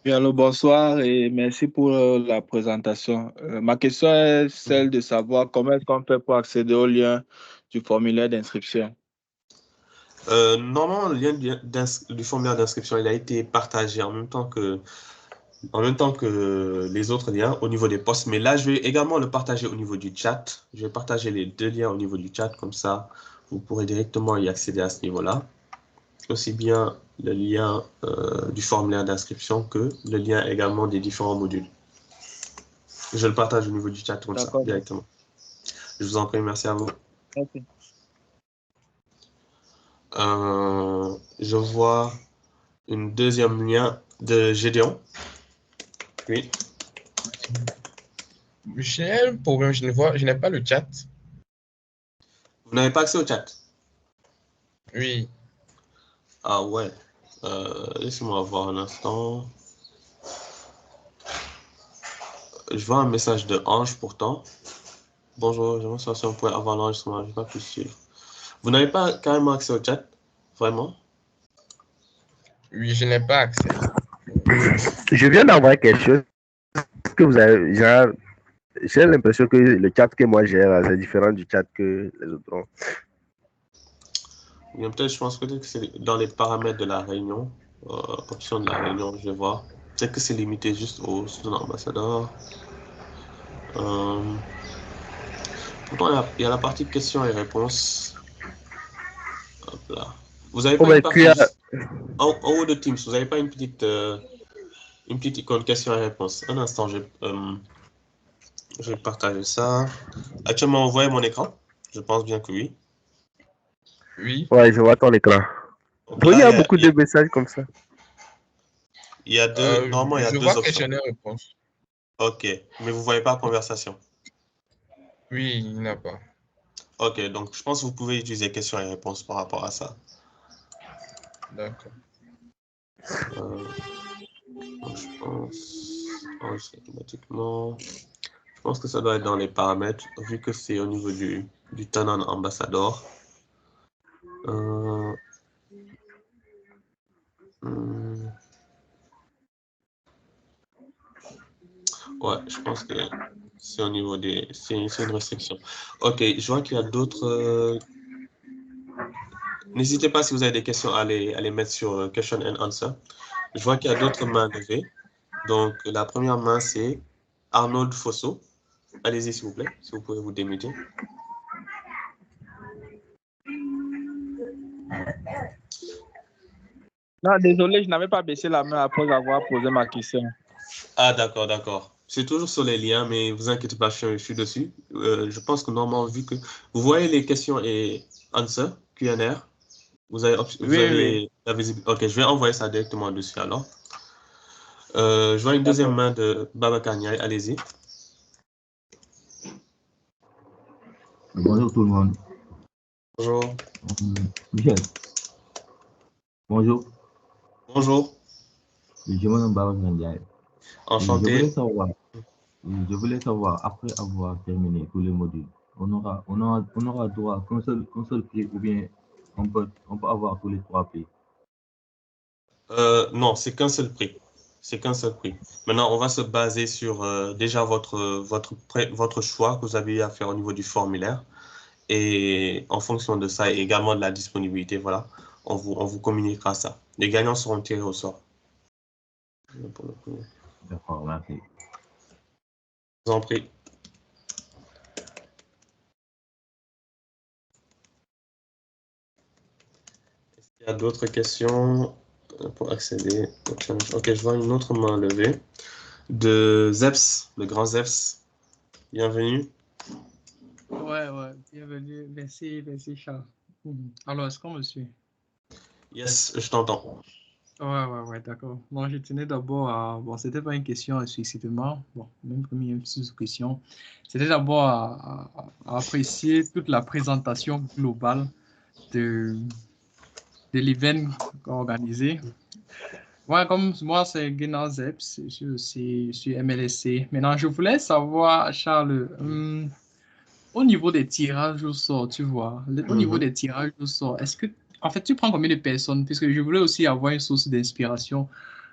Oui, allô, bonsoir et merci pour la présentation. Ma question est celle de savoir comment est-ce qu'on fait pour accéder au lien du formulaire d'inscription. Normalement, le lien du formulaire d'inscription, il a été partagé en même temps que les autres liens au niveau des postes. Mais là, je vais également le partager au niveau du chat. Je vais partager les deux liens au niveau du chat, comme ça, vous pourrez directement y accéder à ce niveau-là. Aussi bien le lien du formulaire d'inscription que le lien également des différents modules. Je le partage au niveau du chat comme ça, directement. Je vous en prie, merci à vous. Okay. Je vois une deuxième lien de Gédéon. Oui. J'ai un problème, je n'ai pas le chat. Vous n'avez pas accès au chat? Oui. Ah ouais. Laissez-moi voir un instant. Je vois un message de Ange pourtant. Bonjour, j'aimerais savoir si on pourrait avoir l'enregistrement. Je n'ai pas pu suivre. Vous n'avez pas carrément accès au chat? Vraiment? Oui, je n'ai pas accès. Je viens d'envoyer quelque chose que vous avez. J'ai l'impression que le chat que moi j'ai, c'est différent du chat que les autres ont. Peut-être, je pense peut-être que c'est dans les paramètres de la réunion, option de la réunion, je vais voir. Peut-être que c'est limité juste au student ambassadeur. Pourtant, il y a la partie questions et réponses. Hop là. Vous n'avez pas une partie juste en haut de Teams, vous n'avez pas une petite icône questions et réponses. Un instant, je vais partager ça. Actuellement, vous voyez mon écran? Je pense bien que oui. Oui. Ouais, je vois ton écran. Donc, il y a beaucoup de messages comme ça. Il y a deux, normalement, il y a deux options. Je vois questionnaire réponse. Ok, mais vous ne voyez pas conversation? Oui, il n'y a pas. Ok, donc je pense que vous pouvez utiliser questions et réponses par rapport à ça. D'accord. Je pense automatiquement. Je pense que ça doit être dans les paramètres, vu que c'est au niveau du tenant ambassadeur. Ouais, je pense que c'est au niveau des... C'est une restriction. Ok, je vois qu'il y a d'autres... N'hésitez pas si vous avez des questions à les mettre sur Question and Answer. Je vois qu'il y a d'autres mains levées. Donc, la première main, c'est Arnold Fosso. Allez-y, s'il vous plaît, si vous pouvez vous démuter. Non, désolé, je n'avais pas baissé la main après avoir posé ma question. Ah, d'accord, d'accord. C'est toujours sur les liens, mais vous inquiétez pas, je suis dessus. Je pense que normalement, vu que vous voyez les questions et answers, Q&R, vous avez la visibilité. Ok, je vais envoyer ça directement dessus alors. Je vois une deuxième main de Baba Kanyai, allez-y. Bonjour tout le monde. Bonjour. Michel. Bonjour. Bonjour. Je m'appelle Baba Kanyai. Enchanté. Je voulais savoir, après avoir terminé tous les modules, on aura droit qu'un seul prix ou bien on peut avoir tous les 3 prix. Non, c'est qu'un seul prix. C'est qu'un seul prix. Maintenant, on va se baser sur déjà votre choix que vous avez à faire au niveau du formulaire. Et en fonction de ça et également de la disponibilité, voilà, on vous communiquera ça. Les gagnants seront tirés au sort. D'accord, merci. Je vous en prie. Est-ce qu'il y a d'autres questions pour accéder au challenge? Ok, je vois une autre main levée de Zeps, le grand Zeps. Bienvenue. Ouais, bienvenue. Merci, Charles. Alors, est-ce qu'on me suit? Yes, je t'entends. Ouais, d'accord. Bon, je tenais d'abord à... Bon, c'était pas une question spécifiquement. Bon, même comme il y a une sous-question. C'était d'abord à apprécier toute la présentation globale de, de l'event organisé. Ouais, comme moi, c'est Gunnar Zeps, je suis aussi sur MLSC. Maintenant, je voulais savoir, Charles, au niveau des tirages au sort, tu vois, au niveau des tirages au sort, est-ce que, en fait, tu prends combien de personnes? Puisque je voulais aussi avoir une source d'inspiration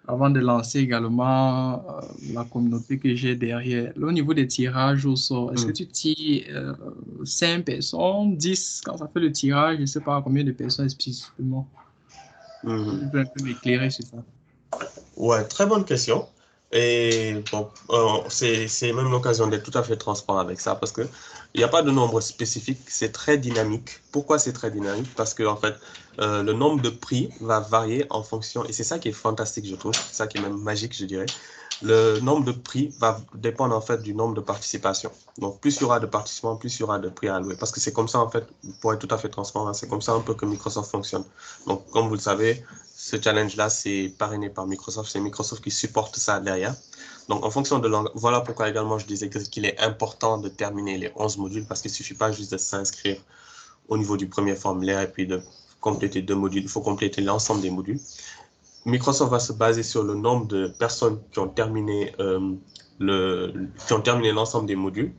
avant de lancer également la communauté que j'ai derrière. Là, au niveau des tirages au sort, est-ce que tu tires 5 personnes, 10, quand ça fait le tirage, je ne sais pas combien de personnes spécifiquement. Tu peux un peu m'éclairer sur ça. Ouais, très bonne question. Et bon, c'est même l'occasion d'être tout à fait transparent avec ça parce que il n'y a pas de nombre spécifique, c'est très dynamique. Pourquoi c'est très dynamique? Parce que en fait, le nombre de prix va varier en fonction, et c'est ça qui est fantastique, je trouve, c'est ça qui est même magique, je dirais. Le nombre de prix va dépendre en fait du nombre de participations. Donc, plus il y aura de participants, plus il y aura de prix à allouer. Parce que c'est comme ça, en fait, pour être tout à fait transparent, c'est comme ça un peu que Microsoft fonctionne. Donc, comme vous le savez, ce challenge-là, c'est parrainé par Microsoft. C'est Microsoft qui supporte ça derrière. Donc, en fonction de voilà pourquoi également je disais qu'il est important de terminer les 11 modules parce qu'il ne suffit pas juste de s'inscrire au niveau du premier formulaire et puis de compléter 2 modules. Il faut compléter l'ensemble des modules. Microsoft va se baser sur le nombre de personnes qui ont terminé l'ensemble des modules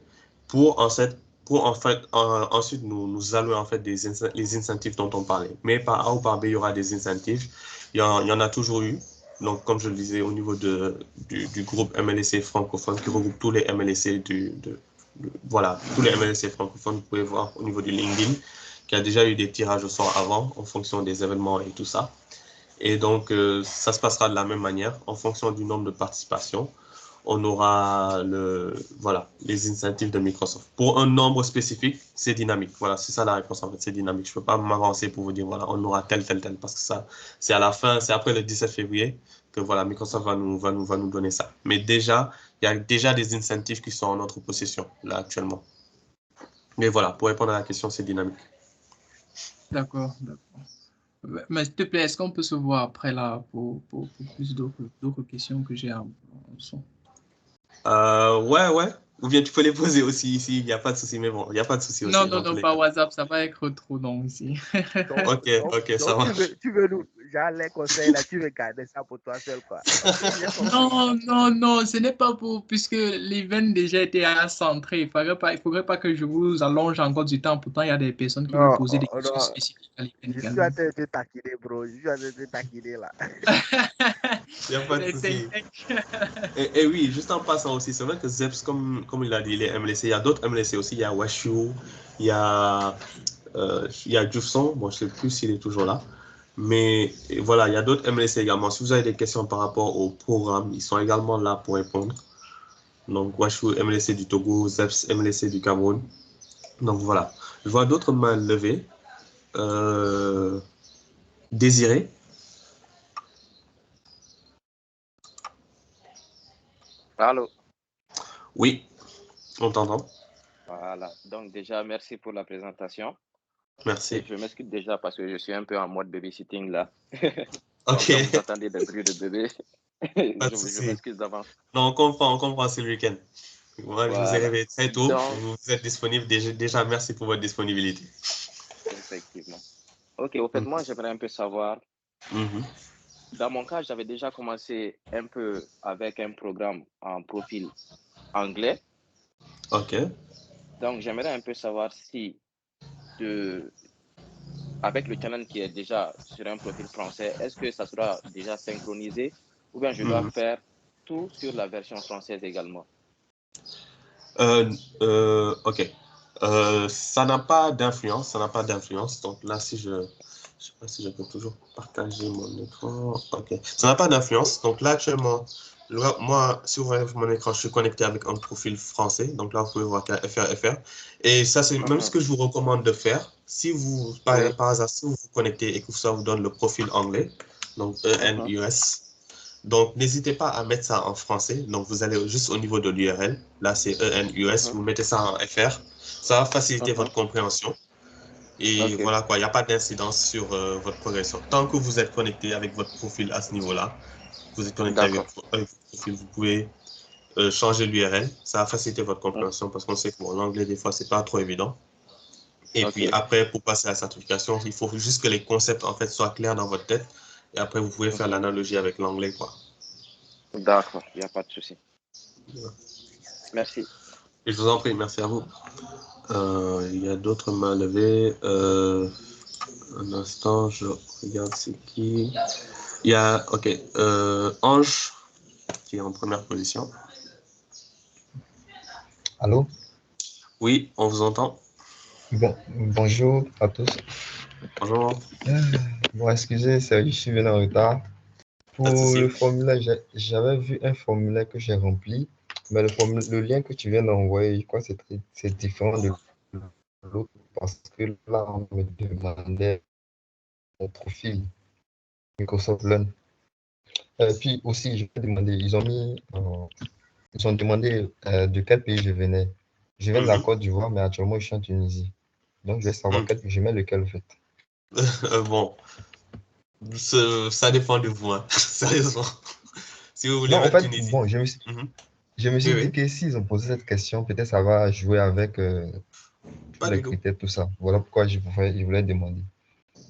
pour ensuite nous allouer en fait les incentives dont on parlait. Mais par A ou par B, il y aura des incentives. Il y en a toujours eu. Donc, comme je le disais, au niveau du groupe MLSC francophone qui regroupe tous les MLSC voilà, tous les MLSC francophones, vous pouvez voir au niveau du LinkedIn, qui a déjà eu des tirages au sort avant en fonction des événements et tout ça. Et donc, ça se passera de la même manière. En fonction du nombre de participations, on aura les incentives de Microsoft. Pour un nombre spécifique, c'est dynamique. Voilà, c'est ça la réponse en fait, c'est dynamique. Je ne peux pas m'avancer pour vous dire, voilà, on aura tel, parce que ça, c'est à la fin, c'est après le 17 février que voilà, Microsoft va nous donner ça. Mais déjà, il y a déjà des incentives qui sont en notre possession, là, actuellement. Mais voilà, pour répondre à la question, c'est dynamique. D'accord. Mais s'il te plaît, est-ce qu'on peut se voir après là pour plus d'autres questions que j'ai en son? Ouais. Ou bien tu peux les poser aussi ici, il n'y a pas de souci, mais bon, il n'y a pas de souci aussi. Non, pas WhatsApp, ça va être trop long ici. Ok, ça va. Tu veux nous, genre les conseils là, tu veux garder ça pour toi seul quoi. Non, ce n'est pas puisque l'event déjà était centré. Il faudrait pas que je vous allonge encore du temps. Pourtant, il y a des personnes qui veulent poser des questions spécifiques à l'event. Je suis en train de te taquiner, bro. Je suis en train de te taquiner là. Il n'y a pas de souci. Et oui, juste en passant aussi, c'est vrai que Zeps, comme il a dit, les MLC, il y a d'autres MLC aussi. Il y a Washu, il y a Jufson. Bon, je ne sais plus s'il est toujours là. Mais voilà, il y a d'autres MLC également. Si vous avez des questions par rapport au programme, ils sont également là pour répondre. Donc, Washu, MLC du Togo, Zeps, MLC du Cameroun. Donc, voilà. Je vois d'autres mains levées. Désiré. Allô? Oui, on t'entend. Voilà. Donc, déjà, merci pour la présentation. Merci. Et je m'excuse déjà parce que je suis un peu en mode babysitting là. Ok. Donc, vous entendez des bruits de bébé. Je m'excuse d'avance. Non, on comprend, c'est le week-end. Moi, je vous ai réveillé très tôt. Donc, vous êtes disponible. Déjà, merci pour votre disponibilité. Effectivement. Ok, au fait, moi, j'aimerais un peu savoir. Dans mon cas, j'avais déjà commencé un peu avec un programme en profil anglais. Ok. Donc, j'aimerais un peu savoir si avec le challenge qui est déjà sur un profil français, est-ce que ça sera déjà synchronisé ou bien je dois faire tout sur la version française également? Ok. Ça n'a pas d'influence, Donc là, si je sais pas si je peux toujours partager mon écran. Ok. Ça n'a pas d'influence. Donc là, actuellement, moi, si vous voyez mon écran, je suis connecté avec un profil français. Donc là, vous pouvez voir FR. Et ça, c'est même ce que je vous recommande de faire. Si vous, par hasard, si vous vous connectez et que ça vous donne le profil anglais, donc ENUS, donc n'hésitez pas à mettre ça en français. Donc vous allez juste au niveau de l'URL. Là, c'est ENUS. Vous mettez ça en FR. Ça va faciliter votre compréhension. Et voilà quoi, il n'y a pas d'incidence sur votre progression. Tant que vous êtes connecté avec votre profil à ce niveau-là, vous êtes connecté avec votre profil, vous pouvez changer l'URL. Ça va faciliter votre compréhension parce qu'on sait que l'anglais, des fois, c'est pas trop évident. Et puis après, pour passer à la certification, il faut juste que les concepts en fait soient clairs dans votre tête. Et après, vous pouvez faire l'analogie avec l'anglais, quoi. D'accord, il n'y a pas de souci. Merci. Et je vous en prie, merci à vous. Il y a d'autres mains levées. Un instant, je regarde c'est qui. Il y a, ok, Ange qui est en première position. Allô? Oui, on vous entend. Bonjour à tous. Bonjour. Bon, excusez, je suis venu en retard. Pour le formulaire, j'avais vu un formulaire que j'ai rempli, mais le lien que tu viens d'envoyer, je crois que c'est différent de l'autre parce que là, on me demandait mon profil Microsoft Learn. Puis aussi, je vais demander, ils ont demandé de quel pays je venais. Je viens de la Côte d'Ivoire, mais actuellement, je suis en Tunisie. Donc, je vais savoir je mets lequel, en fait. Bon, ça dépend de vous, hein. Sérieusement. Si vous voulez mettre Tunisie. Bon, je me suis dit que s'ils ont posé cette question, peut-être ça va jouer avec tous les critères, tout ça. Voilà pourquoi je voulais demander.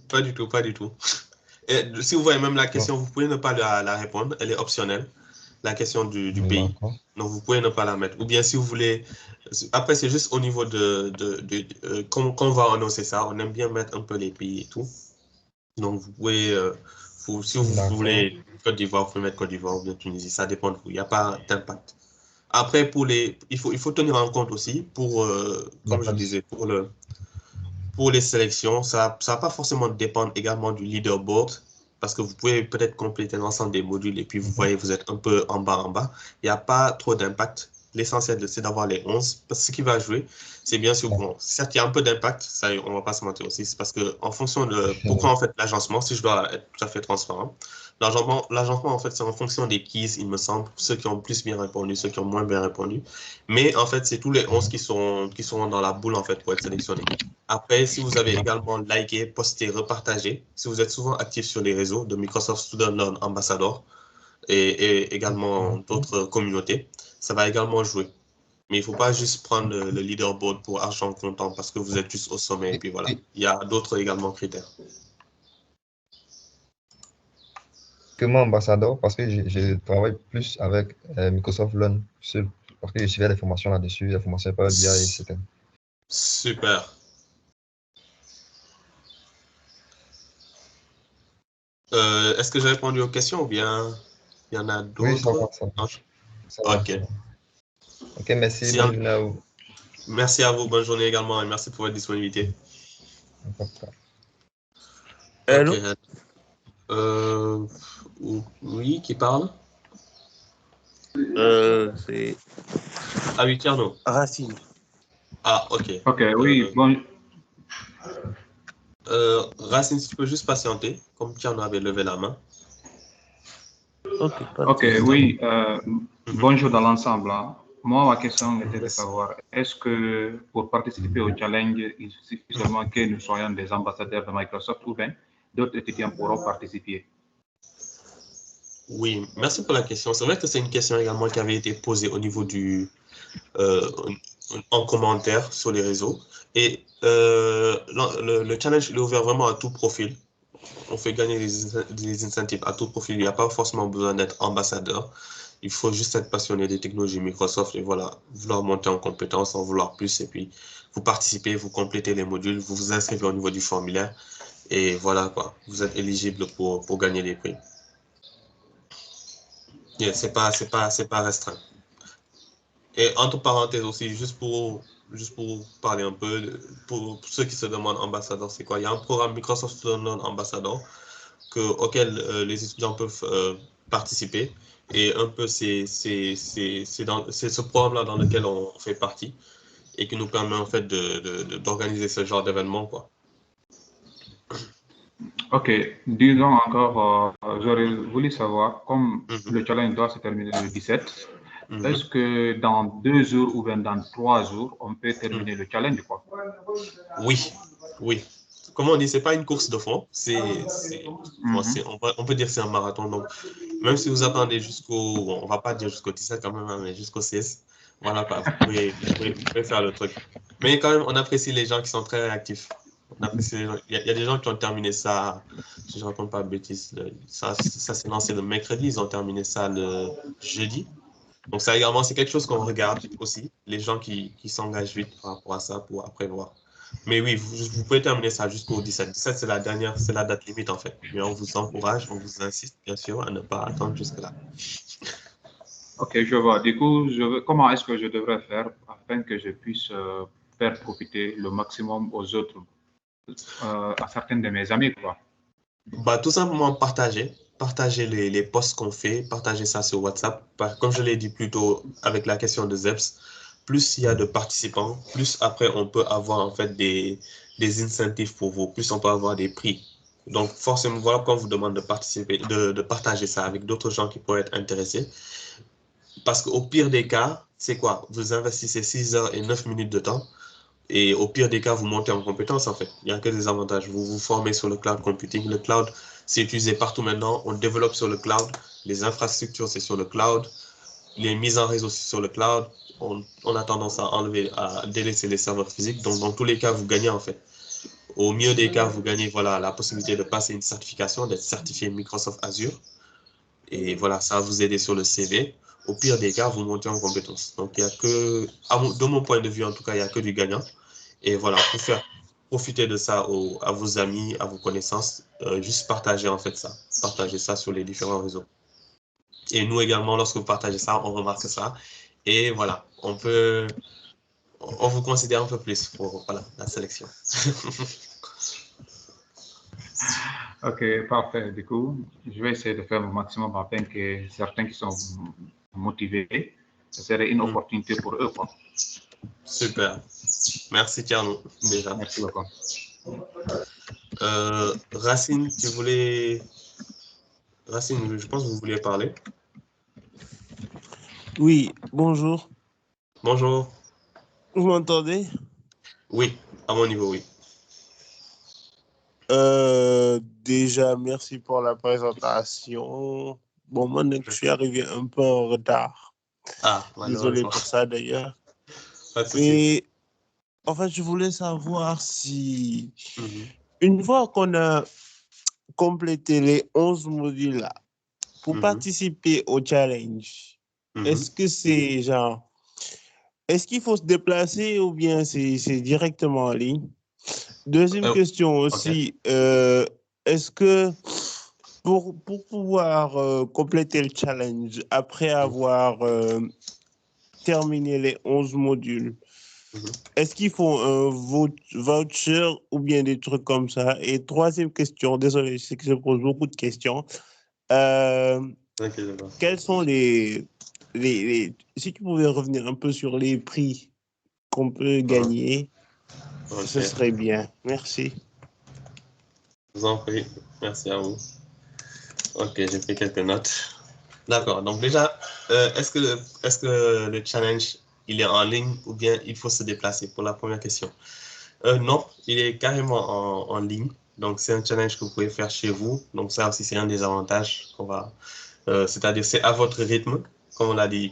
Pas du tout, pas du tout. Et si vous voyez même la question, vous pouvez ne pas la répondre, elle est optionnelle, la question du pays. Donc, vous pouvez ne pas la mettre. Ou bien, si vous voulez... Après, c'est juste au niveau quand on va annoncer ça, on aime bien mettre un peu les pays et tout. Donc, vous pouvez... si vous voulez Côte d'Ivoire, vous pouvez mettre Côte d'Ivoire ou bien Tunisie. Ça dépend de vous. Il n'y a pas d'impact. Après, il faut tenir en compte aussi, comme je disais, pour les sélections, ça va pas forcément dépendre également du leaderboard, parce que vous pouvez peut-être compléter l'ensemble des modules et puis vous voyez, vous êtes un peu en bas. Il n'y a pas trop d'impact. L'essentiel, c'est d'avoir les 11. Parce que ce qui va jouer, c'est bien sûr, bon, certes, il y a un peu d'impact, ça, on ne va pas se mentir aussi. C'est parce que, en fonction de pourquoi, en fait, l'agencement, si je dois être tout à fait transparent, l'agencement, en fait, c'est en fonction des keys, il me semble, ceux qui ont plus bien répondu, ceux qui ont moins bien répondu. Mais, en fait, c'est tous les 11 qui sont dans la boule, en fait, pour être sélectionnés. Après, si vous avez également liké, posté, repartagé, si vous êtes souvent actif sur les réseaux de Microsoft Student Learn Ambassador et également d'autres communautés, ça va également jouer. Mais il ne faut pas juste prendre le leaderboard pour argent comptant parce que vous êtes juste au sommet et puis voilà. Il y a d'autres également critères. Comment ambassadeur? Parce que je travaille plus avec Microsoft Learn, parce que je suivais des formations là-dessus, des formations par BI, etc. Super. Est-ce que j'ai répondu aux questions ou bien il y en a d'autres? Oui, ça va. Ok. Ok, merci. Bonne journée à vous. Merci à vous. Bonne journée également et merci pour votre disponibilité. Hello. Oui, qui parle? C'est... Ah oui, Tierno. Racine. Ah, ok. Ok, oui, bon. Racine, si tu peux juste patienter, comme Tierno avait levé la main. Ok, oui. Bonjour dans l'ensemble. Hein. Moi, ma question était de savoir, est-ce que pour participer au challenge, il suffit seulement que nous soyons des ambassadeurs de Microsoft ou bien d'autres étudiants pourront participer? Oui, merci pour la question. C'est vrai que c'est une question également qui avait été posée au niveau en commentaire sur les réseaux. Et le challenge il est ouvert vraiment à tout profil. On fait gagner des incentives à tout profil. Il n'y a pas forcément besoin d'être ambassadeur. Il faut juste être passionné des technologies Microsoft et voilà, vouloir monter en compétence, en vouloir plus. Et puis, vous participez, vous complétez les modules, vous vous inscrivez au niveau du formulaire. Et voilà quoi, vous êtes éligible pour gagner des prix. Yeah, c'est pas restreint. Et entre parenthèses aussi, juste pour parler un peu, pour ceux qui se demandent ambassadeur, c'est quoi? Il y a un programme Microsoft Student Ambassador auquel les étudiants peuvent participer. Et un peu, c'est ce programme-là dans lequel on fait partie et qui nous permet en fait d'organiser ce genre d'événement, quoi. Ok, disons encore, j'aurais voulu savoir, comme le challenge doit se terminer le 17, est-ce que dans 2 jours ou bien dans 3 jours, on peut terminer le challenge, quoi? Oui, oui. Comme on dit, c'est pas une course de fond, on peut dire que c'est un marathon. Donc, même si vous attendez on va pas dire jusqu'au 17 quand même, mais jusqu'au 16, voilà quoi, vous pouvez faire le truc. Mais quand même, on apprécie les gens qui sont très réactifs. Il y a des gens qui ont terminé ça, si je ne raconte pas de bêtises, ça s'est lancé le mercredi, ils ont terminé ça le jeudi. Donc ça également, c'est quelque chose qu'on regarde aussi, les gens qui s'engagent vite par rapport à ça pour après voir. Mais oui, vous pouvez terminer ça jusqu'au 17. 17, c'est la date limite en fait. Mais on vous encourage, on vous insiste bien sûr à ne pas attendre jusque-là. Ok, je vois. Du coup, comment est-ce que je devrais faire afin que je puisse faire profiter le maximum aux autres, à certains de mes amis, quoi? Bah, tout simplement partager les posts qu'on fait, partager ça sur WhatsApp. Comme je l'ai dit plus tôt avec la question de ZEPS, plus il y a de participants, plus après on peut avoir en fait des incentives pour vous, plus on peut avoir des prix. Donc forcément, voilà pourquoi on vous demande de participer, de partager ça avec d'autres gens qui pourraient être intéressés. Parce qu'au pire des cas, c'est quoi? Vous investissez 6 heures et 9 minutes de temps. Et au pire des cas, vous montez en compétence en fait. Il n'y a que des avantages. Vous vous formez sur le cloud computing. Le cloud, c'est utilisé partout maintenant. On développe sur le cloud. Les infrastructures, c'est sur le cloud. Les mises en réseau, c'est sur le cloud. On a tendance à délaisser les serveurs physiques. Donc, dans tous les cas, vous gagnez en fait. Au mieux des cas, vous gagnez voilà, la possibilité de passer une certification, d'être certifié Microsoft Azure. Et voilà, ça va vous aider sur le CV. Au pire des cas, vous montez en compétence. Donc, il y a que, de mon point de vue en tout cas, il n'y a que du gagnant. Et voilà, pour faire profiter de ça à vos amis, à vos connaissances, juste partager en fait ça. Partager ça sur les différents réseaux. Et nous également, lorsque vous partagez ça, on remarque ça. Et voilà, on vous considère un peu plus pour voilà, la sélection. Ok, parfait. Du coup, je vais essayer de faire mon maximum afin que certains qui sont motivés, ce serait une opportunité pour eux, quoi. Super. Merci Tierno, déjà. Merci beaucoup. Racine, Racine, je pense que vous vouliez parler. Oui, bonjour. Bonjour. Vous m'entendez? Oui, à mon niveau, oui. Déjà, merci pour la présentation. Bon, moi, je suis arrivé un peu en retard. Ah, désolé pour ça d'ailleurs. Pas de souci. Mais en fait, je voulais savoir si, une fois qu'on a complété les 11 modules là, pour participer au challenge, est-ce que c'est genre, est-ce qu'il faut se déplacer ou bien c'est directement en ligne? Deuxième question aussi, est-ce que pour pouvoir compléter le challenge après avoir terminé les 11 modules, est-ce qu'il faut un voucher ou bien des trucs comme ça? Et troisième question, désolé, je sais que je pose beaucoup de questions. Quels sont les... Si tu pouvais revenir un peu sur les prix qu'on peut gagner, ce serait bien. Merci. Je vous en prie. Merci à vous. Ok, j'ai pris quelques notes. D'accord. Donc déjà, est-ce que le challenge, il est en ligne ou bien il faut se déplacer pour la première question? Non, il est carrément en ligne. Donc c'est un challenge que vous pouvez faire chez vous. Donc ça aussi, c'est un des avantages qu'on va... c'est-à-dire, c'est à votre rythme. Comme on l'a dit,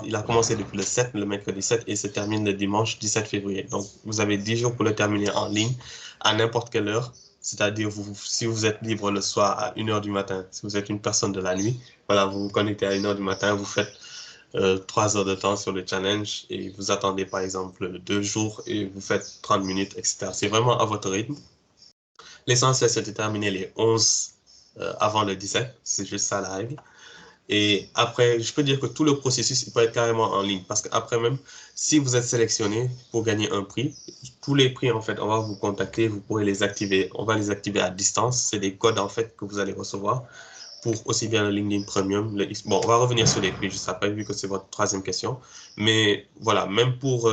il a commencé depuis le 7, le mercredi 7, et se termine le dimanche 17 février. Donc, vous avez 10 jours pour le terminer en ligne, à n'importe quelle heure. C'est-à-dire, si vous êtes libre le soir à 1h du matin, si vous êtes une personne de la nuit, voilà, vous vous connectez à 1h du matin, vous faites 3 heures de temps sur le challenge, et vous attendez par exemple 2 jours, et vous faites 30 minutes, etc. C'est vraiment à votre rythme. L'essentiel, c'est de terminer les 11 avant le 17. C'est juste ça la règle. Et après, je peux dire que tout le processus, il peut être carrément en ligne. Parce qu'après même, si vous êtes sélectionné pour gagner un prix, tous les prix, en fait, on va vous contacter, vous pourrez les activer. On va les activer à distance. C'est des codes, en fait, que vous allez recevoir pour aussi bien le LinkedIn Premium. Bon, on va revenir sur les prix juste après, vu que c'est votre troisième question. Mais voilà, même pour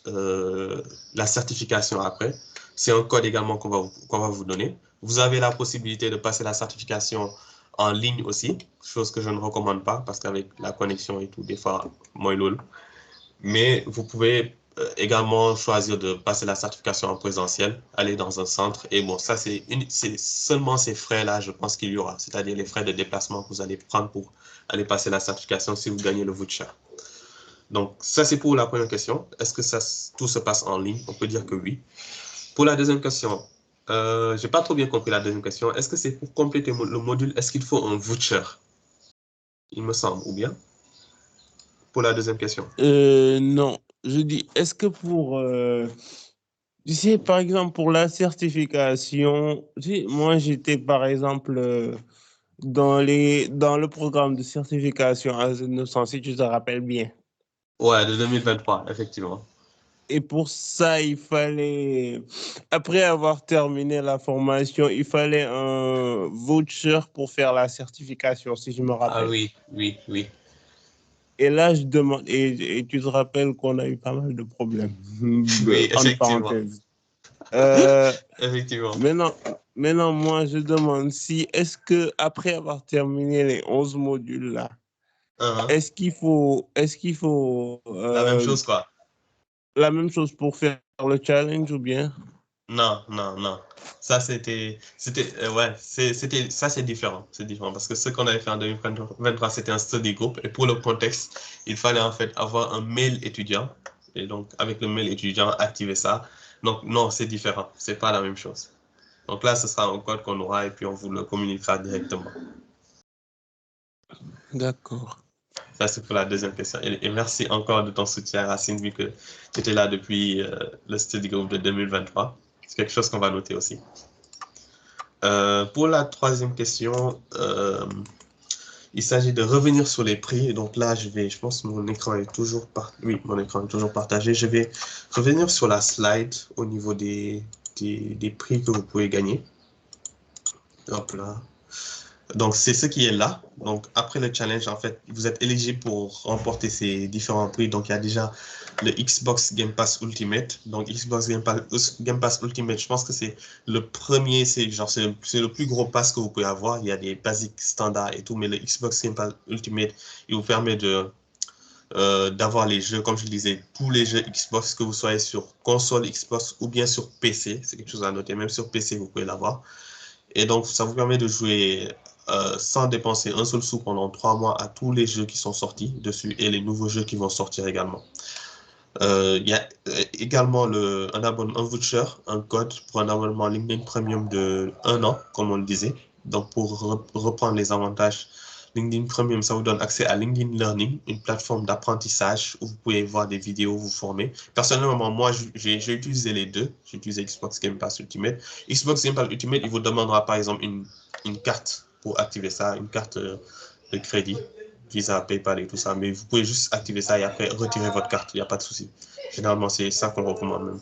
la certification après, c'est un code également qu'on va vous donner. Vous avez la possibilité de passer la certification en ligne aussi, chose que je ne recommande pas parce qu'avec la connexion et tout, des fois, moins lol. Mais vous pouvez également choisir de passer la certification en présentiel, aller dans un centre. Et bon, ça, c'est seulement ces frais-là, je pense qu'il y aura, c'est-à-dire les frais de déplacement que vous allez prendre pour aller passer la certification si vous gagnez le voucher. Donc, ça, c'est pour la première question. Est-ce que tout se passe en ligne? On peut dire que oui. Pour la deuxième question, je n'ai pas trop bien compris la deuxième question. Est-ce que c'est pour compléter le module, est-ce qu'il faut un voucher? Il me semble, ou bien? Pour la deuxième question. Non, je dis, est-ce que pour... tu sais, par exemple, pour la certification, tu sais, moi, j'étais, par exemple, dans le programme de certification AZ900, si tu te rappelles bien. Ouais, de 2023, effectivement. Et pour ça, il fallait, après avoir terminé la formation, il fallait un voucher pour faire la certification, si je me rappelle. Ah oui, oui, oui. Et là, je demande, et tu te rappelles qu'on a eu pas mal de problèmes. Oui, En effectivement. parenthèse. Effectivement. Maintenant, moi, je demande si, est-ce que après avoir terminé les 11 modules là, est-ce qu'il faut la même chose, quoi. La même chose pour faire le challenge ou bien? Non, non, non. Ça, c'était, ouais, ça, c'est différent. C'est différent parce que ce qu'on avait fait en 2023, c'était un study group. Et pour le contexte, il fallait en fait avoir un mail étudiant. Et donc, avec le mail étudiant, activer ça. Donc, non, c'est différent. C'est pas la même chose. Donc là, ce sera un code qu'on aura et puis on vous le communiquera directement. D'accord. Ça, c'est pour la deuxième question. Et merci encore de ton soutien, Racine, vu que tu étais là depuis le study group de 2023. C'est quelque chose qu'on va noter aussi. Pour la troisième question, il s'agit de revenir sur les prix. Donc là, je pense que mon écran est toujours partagé. Je vais revenir sur la slide au niveau des prix que vous pouvez gagner. Hop là. Donc, c'est ce qui est là. Donc, après le challenge, en fait, vous êtes éligible pour remporter ces différents prix. Donc, il y a déjà le Xbox Game Pass Ultimate. Donc, Xbox Game Pass Ultimate, je pense que c'est le premier, c'est le plus gros pass que vous pouvez avoir. Il y a des basiques standards et tout, mais le Xbox Game Pass Ultimate, il vous permet d'avoir les jeux, comme je le disais, tous les jeux Xbox, que vous soyez sur console Xbox ou bien sur PC. C'est quelque chose à noter. Même sur PC, vous pouvez l'avoir. Et donc, ça vous permet de jouer sans dépenser un seul sou pendant 3 mois à tous les jeux qui sont sortis dessus et les nouveaux jeux qui vont sortir également. Il y a également un voucher, un code pour un abonnement LinkedIn Premium de 1 an, comme on le disait. Donc, pour reprendre les avantages, LinkedIn Premium, ça vous donne accès à LinkedIn Learning, une plateforme d'apprentissage où vous pouvez voir des vidéos, vous former. Personnellement, moi, j'ai utilisé les deux. J'ai utilisé Xbox Game Pass Ultimate. Xbox Game Pass Ultimate, il vous demandera par exemple une carte pour activer ça, une carte de crédit, Visa, PayPal et tout ça. Mais vous pouvez juste activer ça et après retirer votre carte. Il n'y a pas de souci. Généralement, c'est ça qu'on recommande même.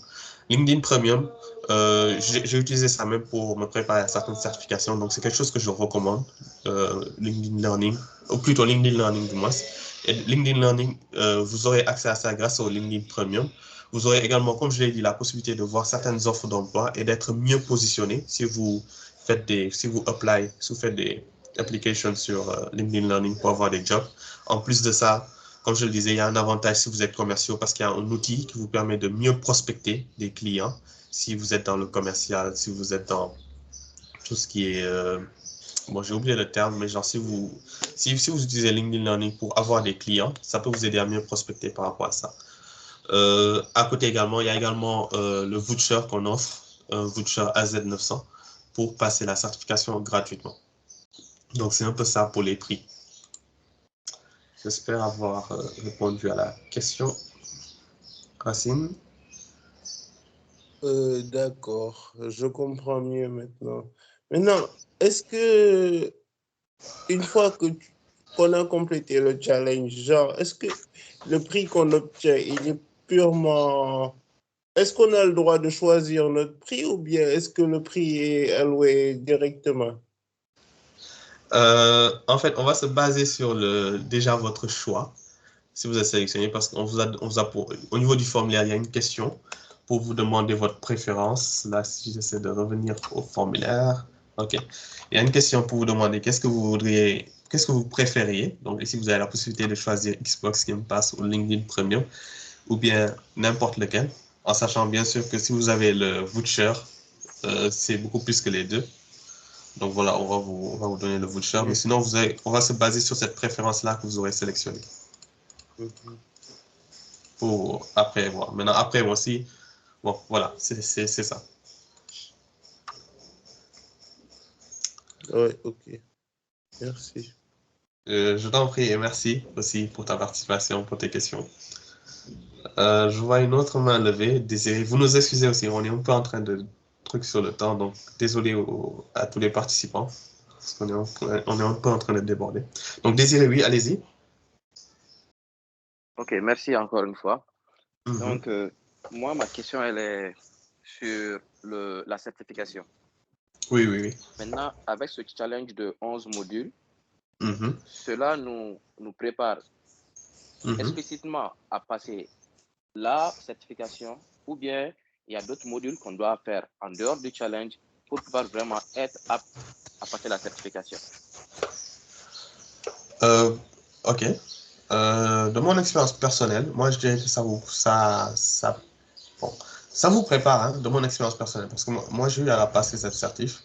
LinkedIn Premium, j'ai utilisé ça même pour me préparer à certaines certifications. Donc, c'est quelque chose que je recommande. LinkedIn Learning, ou plutôt LinkedIn Learning du moins. Et LinkedIn Learning, vous aurez accès à ça grâce au LinkedIn Premium. Vous aurez également, comme je l'ai dit, la possibilité de voir certaines offres d'emploi et d'être mieux positionné si vous faites si vous faites des applications sur LinkedIn Learning pour avoir des jobs. En plus de ça, comme je le disais, il y a un avantage si vous êtes commerciaux parce qu'il y a un outil qui vous permet de mieux prospecter des clients si vous êtes dans le commercial, si vous êtes dans tout ce qui est... bon, j'ai oublié le terme, mais genre si vous utilisez LinkedIn Learning pour avoir des clients, ça peut vous aider à mieux prospecter par rapport à ça. À côté également, il y a également le voucher qu'on offre, un voucher AZ900 pour passer la certification gratuitement. Donc, c'est un peu ça pour les prix. J'espère avoir répondu à la question. Racine? D'accord, je comprends mieux maintenant. Maintenant, est-ce que une fois qu'on a complété le challenge, genre, est-ce que le prix qu'on obtient, il est purement... Est-ce qu'on a le droit de choisir notre prix ou bien est-ce que le prix est alloué directement? En fait, on va se baser sur déjà votre choix, si vous êtes sélectionné, parce qu'on vous a au niveau du formulaire, il y a une question pour vous demander votre préférence. Là, si j'essaie de revenir au formulaire, ok. Il y a une question pour vous demander qu'est-ce que vous préfériez. Donc ici, vous avez la possibilité de choisir Xbox Game Pass ou LinkedIn Premium, ou bien n'importe lequel, en sachant bien sûr que si vous avez le voucher, c'est beaucoup plus que les deux. Donc voilà, on va vous donner le voucher, mais sinon on va se baser sur cette préférence-là que vous aurez sélectionnée. Pour après voir. Maintenant, après moi aussi, bon, voilà, c'est ça. Ouais, ok. Merci. Je t'en prie et merci aussi pour ta participation, pour tes questions. Je vois une autre main levée. Désiré, vous nous excusez aussi, on est un peu en train de truc sur le temps, donc désolé à tous les participants, parce qu'on est, on est un peu en train de déborder. Donc Désiré, oui, allez-y. Ok, merci encore une fois. Donc, moi, ma question, elle est sur la certification. Oui. Maintenant, avec ce challenge de 11 modules, cela nous prépare explicitement à passer la certification ou bien il y a d'autres modules qu'on doit faire en dehors du challenge pour pouvoir vraiment être apte à passer la certification. Ok. De mon expérience personnelle, moi je dirais que ça vous prépare, hein, de mon expérience personnelle, parce que moi j'ai eu à la passer cette certif.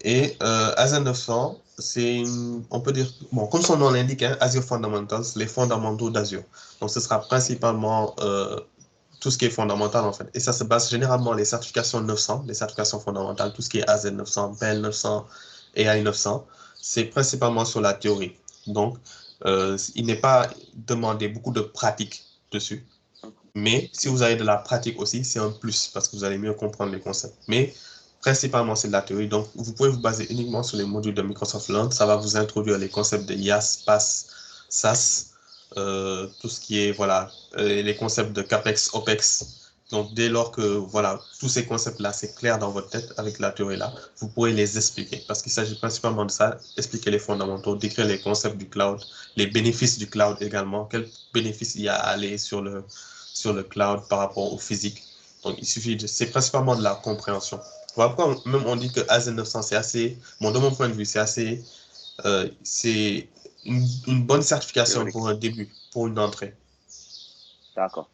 Et Azure 900, on peut dire, bon, comme son nom l'indique, hein, Azure Fundamentals, les fondamentaux d'Azure. Donc ce sera principalement tout ce qui est fondamental en fait. Et ça se base généralement les certifications 900, les certifications fondamentales, tout ce qui est AZ 900, PL 900, AI 900, c'est principalement sur la théorie. Donc, il n'est pas demandé beaucoup de pratique dessus. Mais si vous avez de la pratique aussi, c'est un plus parce que vous allez mieux comprendre les concepts. Mais principalement, c'est de la théorie. Donc, vous pouvez vous baser uniquement sur les modules de Microsoft Learn. Ça va vous introduire les concepts de IaaS, PaaS, SaaS, tout ce qui est, voilà, les concepts de CAPEX, OPEX. Donc, dès lors que, voilà, tous ces concepts-là, c'est clair dans votre tête avec la théorie-là, vous pourrez les expliquer. Parce qu'il s'agit principalement de ça, expliquer les fondamentaux, décrire les concepts du cloud, les bénéfices du cloud également, quels bénéfices il y a à aller sur le cloud par rapport au physique. Donc, il suffit c'est principalement de la compréhension. Voilà pourquoi même on dit que AZ 900, c'est assez, bon, de mon point de vue, c'est assez, c'est une bonne certification pour un début, pour une entrée. D'accord.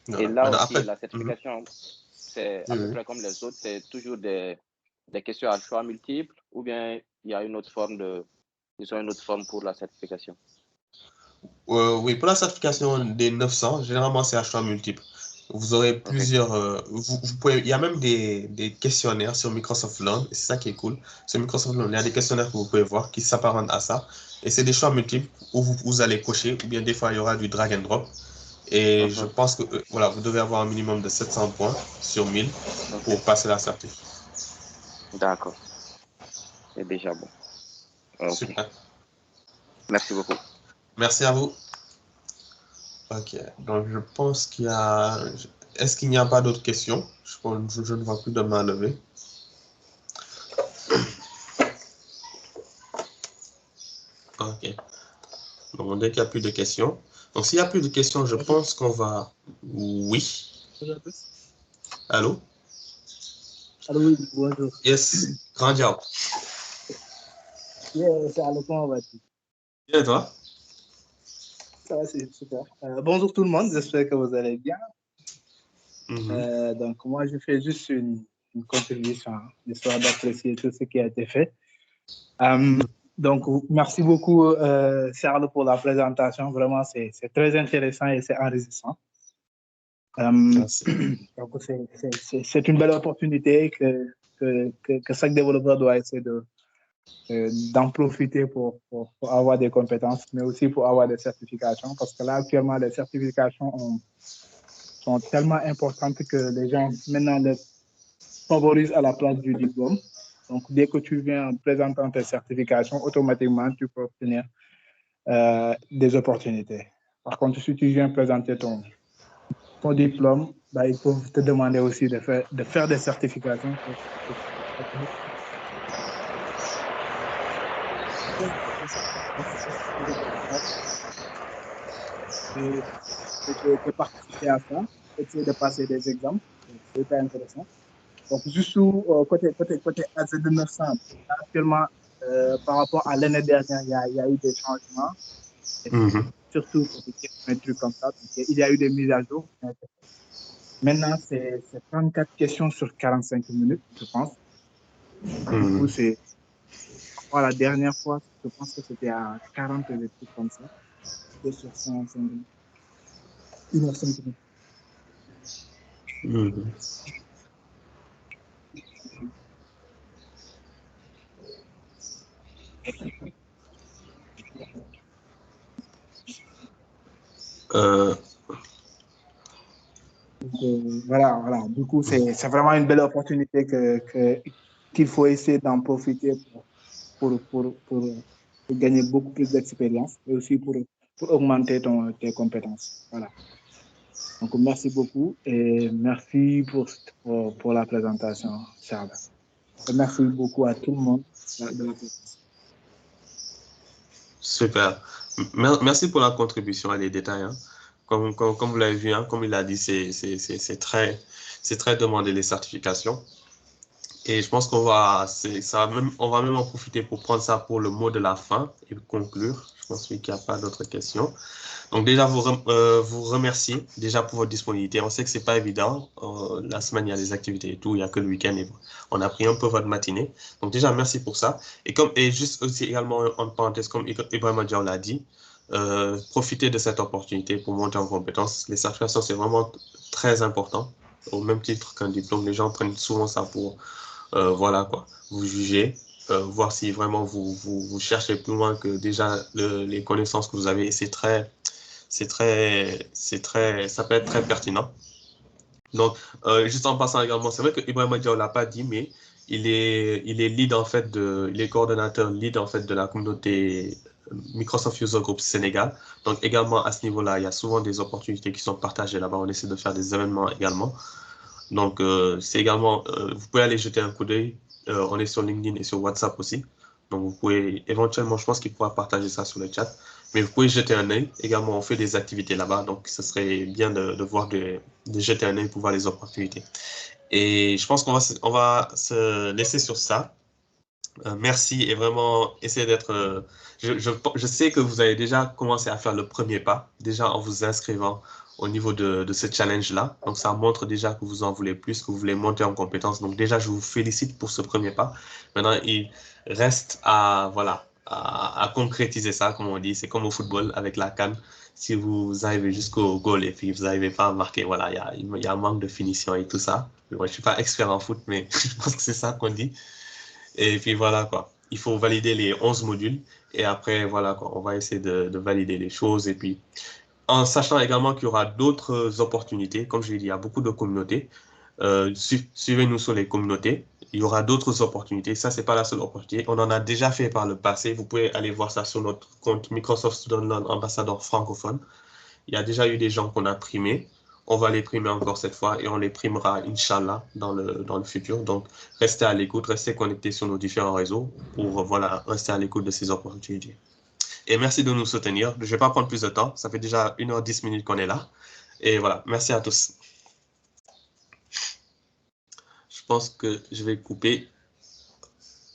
Voilà. Et là maintenant, aussi, après, la certification, c'est à peu près comme les autres, c'est toujours des questions à choix multiples ou bien il y a une autre forme pour la certification? Oui, pour la certification des 900, généralement, c'est à choix multiple. Vous aurez plusieurs... vous pouvez, il y a même des questionnaires sur Microsoft Learn, et c'est ça qui est cool. Sur Microsoft Learn, il y a des questionnaires que vous pouvez voir qui s'apparentent à ça. Et c'est des choix multiples où vous allez cocher, ou bien des fois, il y aura du drag and drop. Et je pense que voilà, vous devez avoir un minimum de 700 points sur 1000 pour passer la certif. D'accord. C'est déjà bon. Okay. Super. Merci beaucoup. Merci à vous. Ok, donc je pense qu'il y a... Est-ce qu'il n'y a pas d'autres questions? Je ne vois plus de main levée. Ok. Donc, dès qu'il n'y a plus de questions. Donc, s'il n'y a plus de questions, je pense qu'on va... Oui. Allô? Allô, oui, bonjour. Yes, grand diable. Yeah, c'est Allo, comment vas-tu? Bien, et toi? Ça va, c'est super. Bonjour tout le monde, j'espère que vous allez bien. Donc, moi, je fais juste une contribution, histoire d'apprécier tout ce qui a été fait. Donc, merci beaucoup, Charles, pour la présentation. Vraiment, c'est très intéressant et c'est enrichissant. Donc, c'est une belle opportunité que chaque développeur doit essayer d'en profiter pour avoir des compétences, mais aussi pour avoir des certifications, parce que là, actuellement, les certifications sont tellement importantes que les gens maintenant les favorisent à la place du diplôme. Donc, dès que tu viens en présentant tes certifications, automatiquement, tu peux obtenir des opportunités. Par contre, si tu viens présenter ton diplôme, bah, ils peuvent te demander aussi de faire des certifications. De participer à ça, essayer de passer des examens. C'est hyper intéressant. Donc, juste côté AZ900, actuellement, par rapport à l'année dernière, il y a eu des changements, surtout pour des trucs comme ça. Donc, il y a eu des mises à jour. Maintenant, c'est 34 questions sur 45 minutes, je pense. Du coup, c'est la dernière fois, je pense que c'était à 40 et des trucs comme ça. C'était sur 105 minutes. 1h05 minutes. Voilà. Du coup, c'est vraiment une belle opportunité qu'il faut essayer d'en profiter pour gagner beaucoup plus d'expérience et aussi pour augmenter tes compétences. Voilà. Donc, merci beaucoup et merci pour la présentation, Charles. Et merci beaucoup à tout le monde de la présentation. Super. Merci pour la contribution et les détails. Hein. Comme vous l'avez vu, hein, comme il a dit, c'est très demandé les certifications. Et je pense on va même en profiter pour prendre ça pour le mot de la fin et conclure. Je pense qu'il n'y a pas d'autres questions. Donc déjà, vous remercier déjà pour votre disponibilité. On sait que c'est pas évident. La semaine, il y a des activités et tout. Il n'y a que le week-end. On a pris un peu votre matinée. Donc déjà, merci pour ça. Et juste aussi également en parenthèse, comme Ibrahima Diaw l'a dit, profitez de cette opportunité pour monter en compétences. Les certifications, c'est vraiment très important. Au même titre qu'un diplôme, les gens prennent souvent ça pour voilà quoi, vous juger, voir si vraiment vous cherchez plus loin que déjà les connaissances que vous avez. Ça peut être très pertinent. Donc, juste en passant également, c'est vrai que Ibrahima Diaw l'a pas dit, mais il est lead en fait il est coordonnateur lead en fait de la communauté Microsoft User Group Sénégal. Donc également à ce niveau-là, il y a souvent des opportunités qui sont partagées là-bas. On essaie de faire des événements également. Donc, c'est également, vous pouvez aller jeter un coup d'œil. On est sur LinkedIn et sur WhatsApp aussi. Donc, vous pouvez éventuellement, je pense qu'il pourra partager ça sur le chat. Mais vous pouvez jeter un œil. Également, on fait des activités là-bas. Donc, ce serait bien de voir, de jeter un œil pour voir les opportunités. Et je pense qu'on va se laisser sur ça. Merci et vraiment essayer d'être... je sais que vous avez déjà commencé à faire le premier pas, déjà en vous inscrivant au niveau de ce challenge-là. Donc, ça montre déjà que vous en voulez plus, que vous voulez monter en compétence. Donc, déjà, je vous félicite pour ce premier pas. Maintenant, il reste à concrétiser ça, comme on dit. C'est comme au football avec la CAN. Si vous arrivez jusqu'au goal et puis vous n'arrivez pas à marquer, voilà, il y a un manque de finition et tout ça. Moi, je ne suis pas expert en foot, mais je pense que c'est ça qu'on dit. Et puis voilà quoi, il faut valider les 11 modules et après voilà quoi, on va essayer de valider les choses et puis en sachant également qu'il y aura d'autres opportunités, comme je l'ai dit, il y a beaucoup de communautés. Suivez-nous sur les communautés, il y aura d'autres opportunités. Ça, c'est pas la seule opportunité. On en a déjà fait par le passé. Vous pouvez aller voir ça sur notre compte Microsoft Student Loan Ambassadeur francophone. Il y a déjà eu des gens qu'on a primés. On va les primer encore cette fois et on les primera, Inch'Allah, dans le futur. Donc, restez à l'écoute, restez connectés sur nos différents réseaux pour voilà, rester à l'écoute de ces opportunités. Et merci de nous soutenir. Je ne vais pas prendre plus de temps. Ça fait déjà 1h10 qu'on est là. Et voilà, merci à tous. Je pense que je vais couper.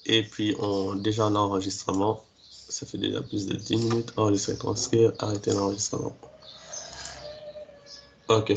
Et puis, déjà l'enregistrement. Ça fait déjà plus de 10 minutes. Enregistrer, transcrire, arrêter l'enregistrement. Ok.